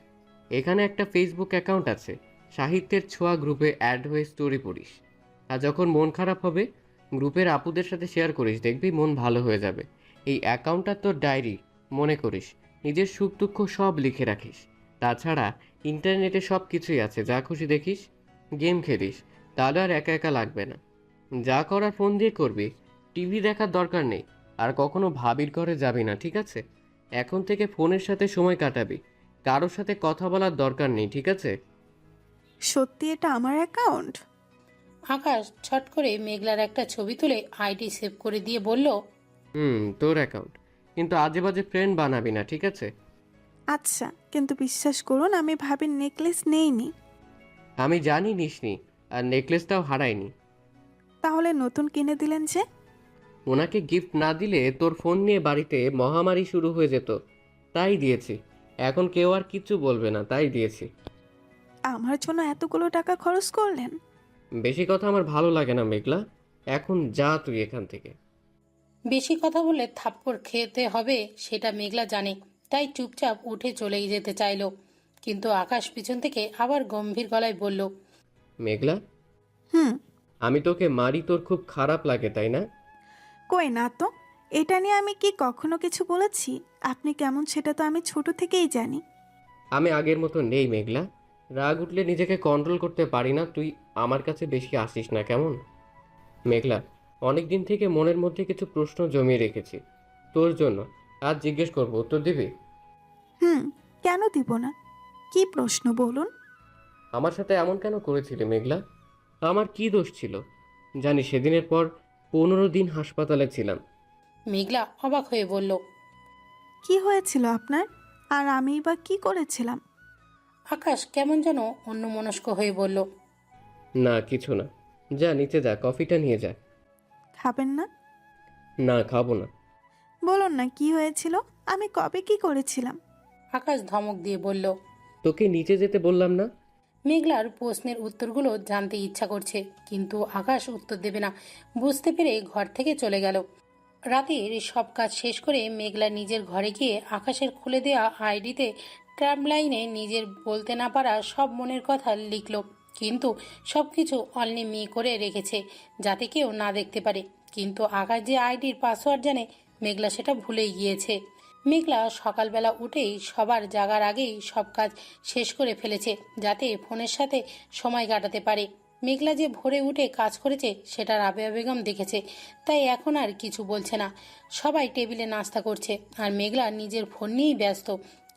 এখানে একটা ফেসবুক অ্যাকাউন্ট আছে। সাহিত্যের ছোঁয়া গ্রুপে অ্যাড হয়ে স্টোরি পড়িস। আর যখন মন খারাপ হবে গ্রুপের আপুদের সাথে শেয়ার করিস, দেখবি মন ভালো হয়ে যাবে। এই অ্যাকাউন্টটা তোর ডায়েরি মনে করিস। নিজের সুখ দুঃখ সব লিখে রাখিস। তাছাড়া ইন্টারনেটে সব কিছুই আছে, যা খুশি দেখিস, গেম খেলিস। তাহলে আর একা একা লাগবে না। যা করার ফোন দিয়ে করবি, টিভি দেখার দরকার নেই। আর কখনো ভাবির ঘরে যাবি না, ঠিক আছে? এখন থেকে ফোনের সাথে সময় কাটাবি, কারোর সাথে কথা বলার দরকার নেই, ঠিক আছে? সত্যি এটা আমার অ্যাকাউন্ট? আকাশ ছট করে মেঘলার একটা ছবি তুলে আইডি সেভ করে দিয়ে বলল, তোর অ্যাকাউন্ট, কিন্তু আজে বাজে ফ্রেন্ড বানাবি না, ঠিক আছে? আচ্ছা, কিন্তু বিশ্বাস করুন আমি ভাবির নেকলেস নেইনি। আমি জানি নিসনি, আর নেকলেসটাও হারাইনি। তাহলে নতুন কিনে দিলেন যে? ওনাকে গিফট না দিলে তোর ফোন নিয়ে বাড়িতে মহামারী শুরু হয়ে যেত, তাই দিয়েছি। এখন কেউ আর কিচ্ছু বলবে না, তাই দিয়েছি। আমার জন্য এতগুলো টাকা খরচ করলেন? বেশি কথা আমার ভালো লাগে না মেঘলা, এখন যা তুই এখান থেকে। বেশি কথা বললে থাপ্পড় খেতে হবে সেটা মেঘলা জানে, তাই চুপচাপ উঠে চলে যেতে চাইলো। কিন্তু আকাশ পিছন থেকে আবার গম্ভীর গলায় বলল, মেঘলা, হুম। আমি তোকে মারি তোর খুব খারাপ লাগে, তাই না? কই না তো, এটা নিয়ে আমি কি কখনো কিছু বলেছি? আপনি কেমন সেটা তো আমি ছোট থেকেই জানি। আমি আগের মতো নেই মেঘলা, রাগ উঠলে নিজেকে কন্ট্রোল করতে পারি না। তুই আমার কাছে বেশি আসিস না, কেমন? মেঘলা, অনেক দিন থেকে মনের মধ্যে কিছু প্রশ্ন জমিয়ে রেখেছি তোর জন্য। আজ জিজ্ঞেস করবো, উত্তর দিবি? হুম, কেন দিব না? কি প্রশ্ন বলুন? আমার সাথে এমন কেন করেছিলি মেঘলা? আমার কি দোষ ছিল? জানি সেদিনের পর 15 দিন হাসপাতালে ছিলাম। মেঘলা অবাক হয়ে বলল, কি হয়েছিল আপনার? আর আমি বা কি করেছিলাম? আকাশ কেমন যেন অন্যমনস্ক হয়ে বলল, না, কিছু না। যা নিচে যা, কফিটা নিয়ে যা। খাবেন না? না, খাবো না। বলুন না কি হয়েছিল, আমি কবে কি করেছিলাম? আকাশ ধমক দিয়ে বলল। তোকে নিচে যেতে বললাম না? মেঘলার প্রশ্নের উত্তরগুলো জানতে ইচ্ছা করছে, কিন্তু আকাশ উত্তর দেবে না। বুঝতে পেরে ঘর থেকে চলে গেল। রাতের সব কাজ শেষ করে মেঘলা নিজের ঘরে গিয়ে আকাশের খুলে দেওয়া আইডিতে টাইমলাইনে নিজের বলতে না পারা সব মনের কথা লিখল। কিন্তু সব কিছু অনলি মি করে রেখেছে, যাতে কেউ না দেখতে পারে। কিন্তু আকাশ যে আইডির পাসওয়ার্ড জানে, মেঘলা সেটা ভুলেই গিয়েছে। মেঘলা সকালবেলা উঠেই সবার জাগার আগেই সব কাজ শেষ করে ফেলেছে, যাতে ফোনের সাথে সময় কাটাতে পারে। মেঘলা যে ভোরে উঠে কাজ করেছে সেটা রাবেয়া বেগম দেখেছে, তাই এখন আর কিছু বলছে না। সবাই টেবিলে নাস্তা করছে আর মেঘলা নিজের ফোন নিয়েই ব্যস্ত।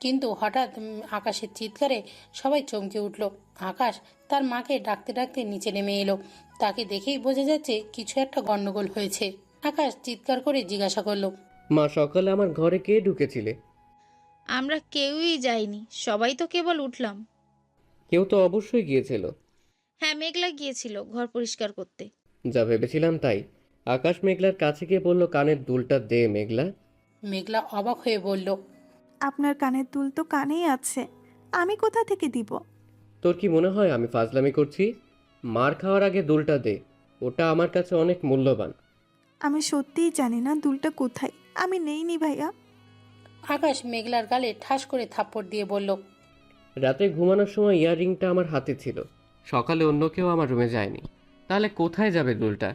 কিন্তু হঠাৎ আকাশের চিৎকারে সবাই চমকে উঠল। আকাশ তার মাকে ডাকতে ডাকতে নিচে নেমে এলো। তাকে দেখেই বোঝা যাচ্ছে কিছু একটা গন্ডগোল হয়েছে। আকাশ চিৎকার করে জিজ্ঞাসা করলো, মা, সকালে আমার ঘরে কে ঢুকেছিলে? আমরা কেউই যাইনি, সবাই তো কেবল উঠলাম। কেউ তো অবশ্যই গিয়েছিল। হ্যাঁ, মেঘলা গিয়েছিল ঘর পরিষ্কার করতে। যা ভেবেছিলাম তাই। আকাশ মেঘলার কাছে গিয়ে বলল, কানের দুলটা দে মেঘলা। মেঘলা অবাক হয়ে বলল, আপনার কানের দুল তো কানেই আছে, আমি কোথা থেকে দিব? তোর কি মনে হয় আমি ফাজলামি করছি? মার খাওয়ার আগে দুলটা দে। ওটা আমার কাছে অনেক মূল্যবান। আমি সত্যিই জানি না দুলটা কোথায়। আমি নেইনি ভাইয়া। আকাশ মেঘলার গালে ঠাস করে থাপ্পড় দিয়ে বলল, রাতে ঘুমানোর সময় ইয়াররিংটা আমার হাতে ছিল। সকালে অন্য কেউ আমার রুমে যায়নি। তাহলে কোথায় যাবে দুলটা?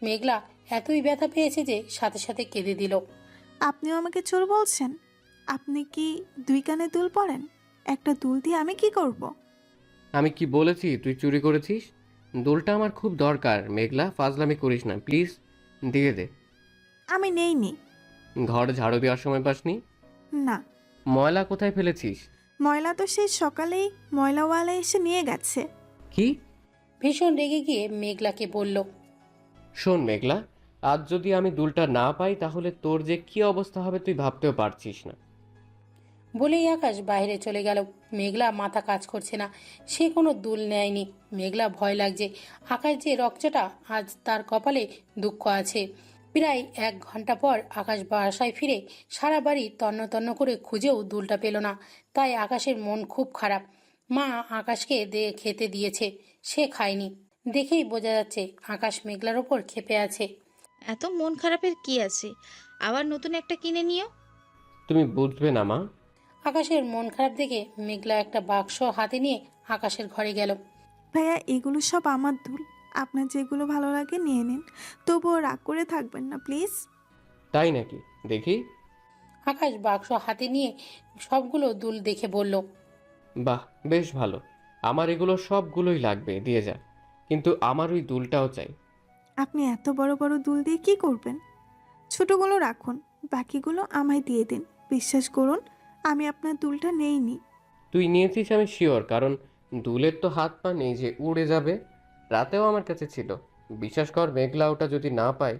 মেঘলা এতই ব্যথা পেয়েছে যে সাথে সাথে কেঁদে দিল। আপনিও আমাকে চোর বলছেন? আপনি কি 2 কানে দুল পরেন? একটা দুল দিয়ে আমি কি করব? আমি কি বলেছি তুই চুরি করেছিস? দুলটা আমার খুব দরকার। মেঘলা, ফাজলামি করিস না প্লিজ, দিয়ে দে। আমি নেইনি। ঘর ঝাড়ু দেওয়ার সময় পাসনি? না, ময়লা কোথায় ফেলেছিস? ময়লা তো সেই সকালেই ময়লাওয়ালা এসে নিয়ে গেছে। কি? ভীষণ রেগে গিয়ে মেঘলাকে বলল, শোন মেঘলা, আজ যদি আমি দুলটা না পাই তাহলে তোর যে কি অবস্থা হবে তুই ভাবতেও পারছিস না। বলেই আকাশ বাইরে চলে গেল। মেঘলা মাথা কাজ করছে না, সে কোনো দুল নেয়নি। মেঘলা ভয় লাগছে, আকাশ যে রকচটা, আজ তার কপালে দুঃখ আছে। প্রায় 1 ঘন্টা পর আকাশ বাসায় ফিরে সারা বাড়ি তন্ন তন্ন করে খুঁজেও দুলটা পেল না। তাই আকাশের মন খুব খারাপ। মা আকাশকে খেতে দিয়েছে, সে খায়নি। দেখেই বোঝা যাচ্ছে আকাশ মেঘলার ওপর ক্ষেপে আছে। এত মন খারাপের কি আছে? আবার নতুন একটা কিনে নিও। তুমি বুঝবে না মা। আকাশের মন খারাপ দেখে মেঘলা একটা বাক্স হাতে নিয়ে আকাশের ঘরে গেল। ভাইয়া, এগুলো সব আমার দুল। আপনার যেগুলো ভালো লাগে নিয়ে নিন, তবুও রাগ করে থাকবেন না প্লিজ। তাই নাকি? দেখি। আকাশ বাক্স হাতে নিয়ে সবগুলো দুল দেখে বলল, বাহ, বেশ ভালো। আমার এগুলো সবগুলোই লাগবে, দিয়ে যা। কিন্তু আমার ওই দুলটাও চাই। আপনি এত বড় বড় দুল দিয়ে কি করবেন? ছোটগুলো রাখুন, বাকিগুলো আমায় দিয়ে দিন। বিশ্বাস করুন, আমি আপনার দুলটা নেইনি। তুই নিয়েছিস আমি শিওর, কারণ দুলের তো হাত পা নেই যে উড়ে যাবে। রাতেও আমার কাছে ছিল। বিশ্বাস কর মেঘলা, ওটা যদি না পাই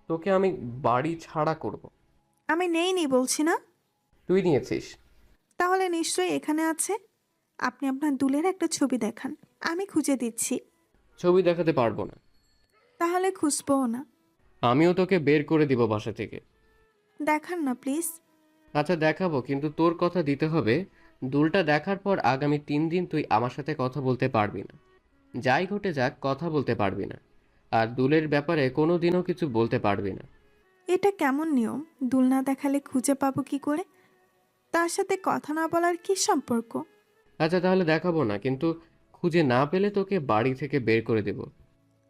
তোকে আমি বাড়ি ছাড়া করব। আমি নেইনি বলছি না। তুই নিয়েছিস। তাহলে নিশ্চয়ই এখানে আছে। আপনি আপনার দুলের একটা ছবি দেখান, আমি খুঁজে দিচ্ছি। ছবি দেখাতে পারবো না। তাহলে খুঁজবও না। আমিও তোকে বের করে দিব বাসা থেকে। দেখান না প্লিজ। আচ্ছা দেখাবো, কিন্তু তোর কথা দিতে হবে দুলটা দেখার পর আগামী 3 দিন তুই আমার সাথে কথা বলতে পারবি না। যাই ঘটে যাক কথা বলতে পারবি না। আর দুলের ব্যাপারে কোনো দিনও কিছু বলতে পারবি না। এটা কেমন নিয়ম? দুল না দেখালে খুঁজে পাবো কি করে? তার সাথে কথা না বলার কি সম্পর্ক? আচ্ছা তাহলে দেখাবো না, কিন্তু খুঁজে না পেলে তোকে বাড়ি থেকে বের করে দেব।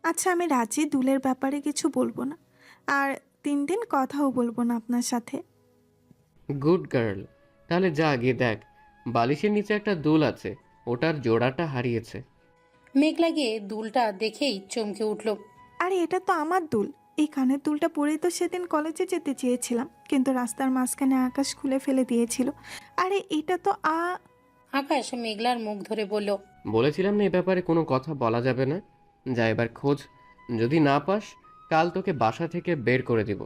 আচ্ছা, আমি রাজি, দুলের ব্যাপারে কিছু বলবো না। আর 3 দিন কথাও বলবো না আপনার সাথে। Good girl. তাহলে যা গিয়ে দেখ, বালিশের নিচে একটা দুল আছে, ওটার জোড়াটা হারিয়েছে। মেঘলা গিয়ে দুলটা দেখেই চমকে উঠল। আরে এটা তো আমার দুল। এই কানের দুলটা পরেই তো সেদিন কলেজে যেতে চেয়েছিলাম, কিন্তু রাস্তার মাঝখানে আকাশ খুলে ফেলে দিয়েছিল। আরে এটা তো আকাশ মেঘলার মুখ ধরে বলল, বলেছিলাম না এ ব্যাপারে কোনো কথা বলা যাবে না। যা এবার খোঁজ, যদি না পাস কাল তোকে বাসা থেকে বের করে দেব।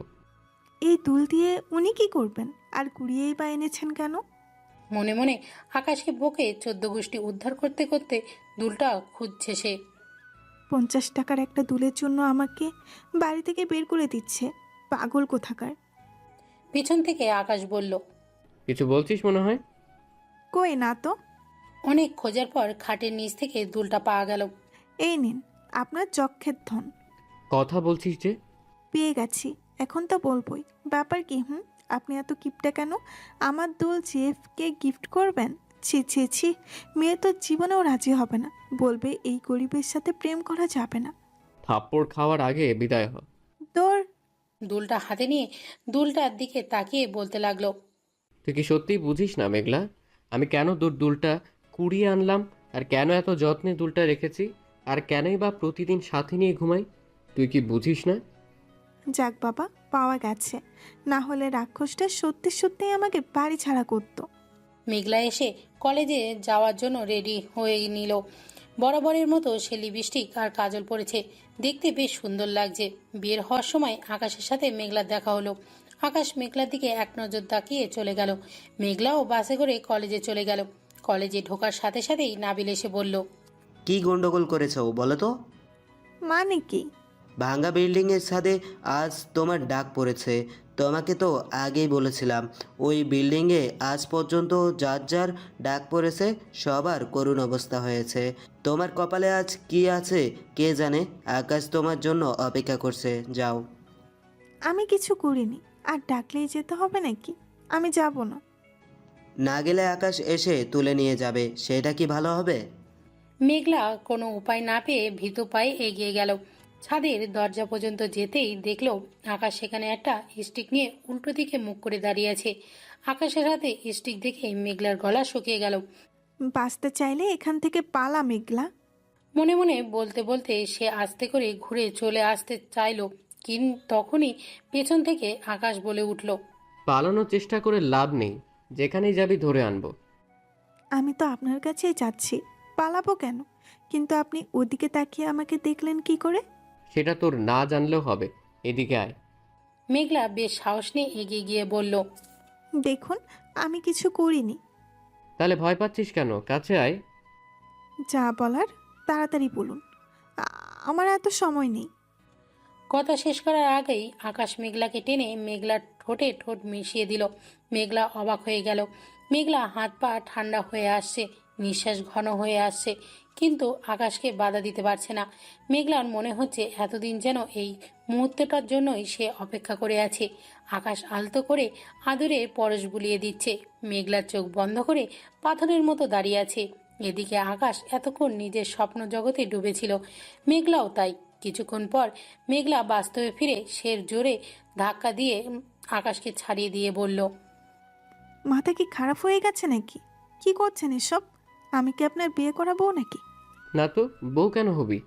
এই দুল দিয়ে উনি কি করবেন? আর কুড়িয়েই বা এনেছেন কেন? মনে মনে আকাশকে বকে 14 গোষ্ঠী উদ্ধার করতে করতে দুলটা খুঁজছে সে। 50 টাকার একটা দুলের জন্য আমাকে বাড়ি থেকে বের করে দিচ্ছে, পাগল কোথাকার। পিছন থেকে আকাশ বলল, কিছু বলছিস মনে হয়। কই না তো। অনেক খোঁজার পর খাটের নিচ থেকে দুলটা পাওয়া গেল। এই নিন আপনার যক্ষের ধন। কথা বলছিস যে? পেয়ে গেছি, এখন তো বলবোই। ব্যাপার কি? আপনি এত কিপটা কেন? আমার দুল জেফকে গিফট করবেন? ছি ছি ছি, মেয়ে তো জীবনেও রাজি হবে না, বলবে এই গরিবের সাথে প্রেম করা যাবে না। থাপ্পড় খাওয়ার আগে বিদায় হ। তোর দুলটা হাতে নিয়ে দুলটার দিকে তাকিয়ে বলতে লাগলো, তুই কি সত্যিই বুঝিস না মেঘলা, আমি কেন দুলটা কুড়িয়ে আনলাম, আর কেন এত যত্নে দুলটা রেখেছি, আর কেনই বা প্রতিদিন সাথে নিয়ে ঘুমাই? তুই কি বুঝিস না? যাক বাবা, পাওয়া গেছে। না হলে রাক্ষসটা সত্যি সত্যিই আমাকে বাড়ি ছাড়া করতো। মেঘলা এসে কলেজে যাওয়ার জন্য রেডি হয়ে নিল। বরাবরের মতো সে লিপস্টিক আর কাজল পরেছে, দেখতে বেশ সুন্দর লাগছে। বের হওয়ার সময় আকাশের সাথে মেঘলার দেখা হলো। আকাশ মেঘলার দিকে এক নজর তাকিয়ে চলে গেল। মেঘলাও বাসে করে কলেজে চলে গেল। কলেজে ঢোকার সাথে সাথেই নাবিল এসে বলল, কি গন্ডগোল করেছো বলো তো? মানে কি? ভাঙা বিল্ডিংয়ের ছাদে আজ তোমার ডাক পড়েছে। তোমাকে তো আগেই বলেছিলাম, ওই বিল্ডিংয়ে আজ পর্যন্ত যার যার ডাক পড়েছে সবার করুণ অবস্থা হয়েছে। তোমার কপালে আজ কি আছে কে জানে। আকাশ তোমার জন্য অপেক্ষা করছে, যাও। আমি কিছু করিনি, আর ডাকলেই যেতে হবে নাকি? আমি যাব না। না গেলে আকাশ এসে তুলে নিয়ে যাবে, সেটা কি ভালো হবে? মেঘলা কোনো উপায় না পেয়ে ভীতু পায়ে এগিয়ে গেল। ছাদের দরজা পর্যন্ত যেতেই দেখলো আকাশ সেখানে একটা স্টিক নিয়ে উল্টো দিকে মুখ করে দাঁড়িয়ে আছে। আকাশের হাতে স্টিক দেখে মেঘলার গলা শুকিয়ে গেল। বাঁচতে চাইলে এখান থেকে পালা মেঘলা। মনে মনে বলতে বলতে সে আস্তে করে ঘুরে চলে আসতে চাইলো, কিন্তু তখনই পেছন থেকে আকাশ বলে উঠল, পালানোর চেষ্টা করে লাভ নেই, যেখানেই যাবি ধরে আনবো। আমি তো আপনার কাছেই যাচ্ছি, পালাবো কেন? কিন্তু আপনি ওদিকে তাকিয়ে আমাকে দেখলেন কি করে? সেটা তোর না জানলেও হবে, এদিকে আয়। মেঘলা বেশ সাহস নিয়ে এগিয়ে গিয়ে বলল, দেখুন, আমি কিছু করিনি। তাহলে ভয় পাচ্ছিস কেন? কাছে আয়। যা বলার তাড়াতাড়ি বলুন, আমার এত সময় নেই। কথা শেষ করার আগেই আকাশ মেঘলাকে টেনে মেঘলার ঠোঁটে ঠোঁট মিশিয়ে দিল। মেঘলা অবাক হয়ে গেল। মেঘলা হাত পা ঠান্ডা হয়ে আসছে, নিঃশ্বাস ঘন হয়ে আসছে, কিন্তু আকাশকে বাধা দিতে পারছে না। মেঘলার মনে হচ্ছে এতদিন যেন এই মুহূর্তটার জন্যই সে অপেক্ষা করে আছে। আকাশ আলতো করে আদরে পরশ বুলিয়ে দিচ্ছে। মেঘলার চোখ বন্ধ করে পাথরের মতো দাঁড়িয়ে আছে। এদিকে আকাশ এতক্ষণ নিজের স্বপ্ন জগতে ডুবেছিল, মেঘলাও তাই। কিছুক্ষণ পর মেঘলা বাস্তবে ফিরে সে জোরে ধাক্কা দিয়ে আকাশকে ছাড়িয়ে দিয়ে বলল, মাথা কি খারাপ হয়ে গেছে নাকি? কি করছেন এসব? আমি কি আপনার বিয়ে করা বউ নাকি? না তো, বউ কেন হবি?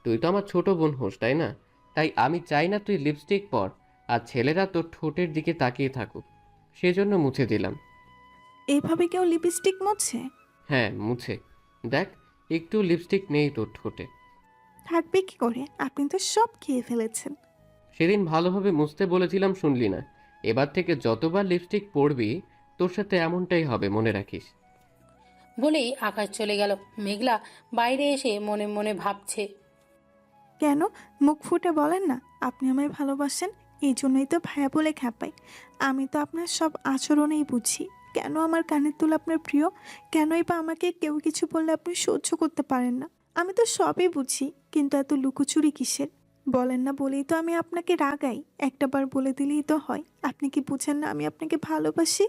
তুই তো আমার ছোট বোন হোস, তাই না? তাই আমি চাই না তুই লিপস্টিক পর আর ছেলেরা তোর ঠোঁটের দিকে তাকিয়ে থাকুক, সেজন্য মুছে দিলাম। এইভাবে কেউ লিপস্টিক মুছে? হ্যাঁ, মুছে দেখ, একটু লিপস্টিক নেই তোর ঠোঁটে। থাকবে কি করে? আপনি তো সব খেয়ে ফেলেছেন। সেদিন ভালোভাবে মুছতে বলেছিলাম, শুনলি না। এবার থেকে যতবার লিপস্টিক পরবি তোর সাথে এমনটাই হবে, মনে রাখিস। বলেই আকাশ চলে গেল। মেঘলা বাইরে এসে মনে মনে ভাবছে, কেন মুখ ফুটে বলেন না আপনি আমায় ভালোবাসেন? এই জন্যই তো ভাইয়া বলে খ্যাপাই। আমি তো আপনার সব আচরণেই বুঝি। কেন আমার কানের দুল আপনার প্রিয়? কেনই বা আমাকে কেউ কিছু বললে আপনি সহ্য করতে পারেন না? আমি তো সবই বুঝি, কিন্তু এত লুকোচুরি কিসের? বলেন না বলেই তো আমি আপনাকে রাগাই। একটা বার বলে দিলেই তো হয়। আপনি কি বুঝেন না আমি আপনাকে ভালোবাসি?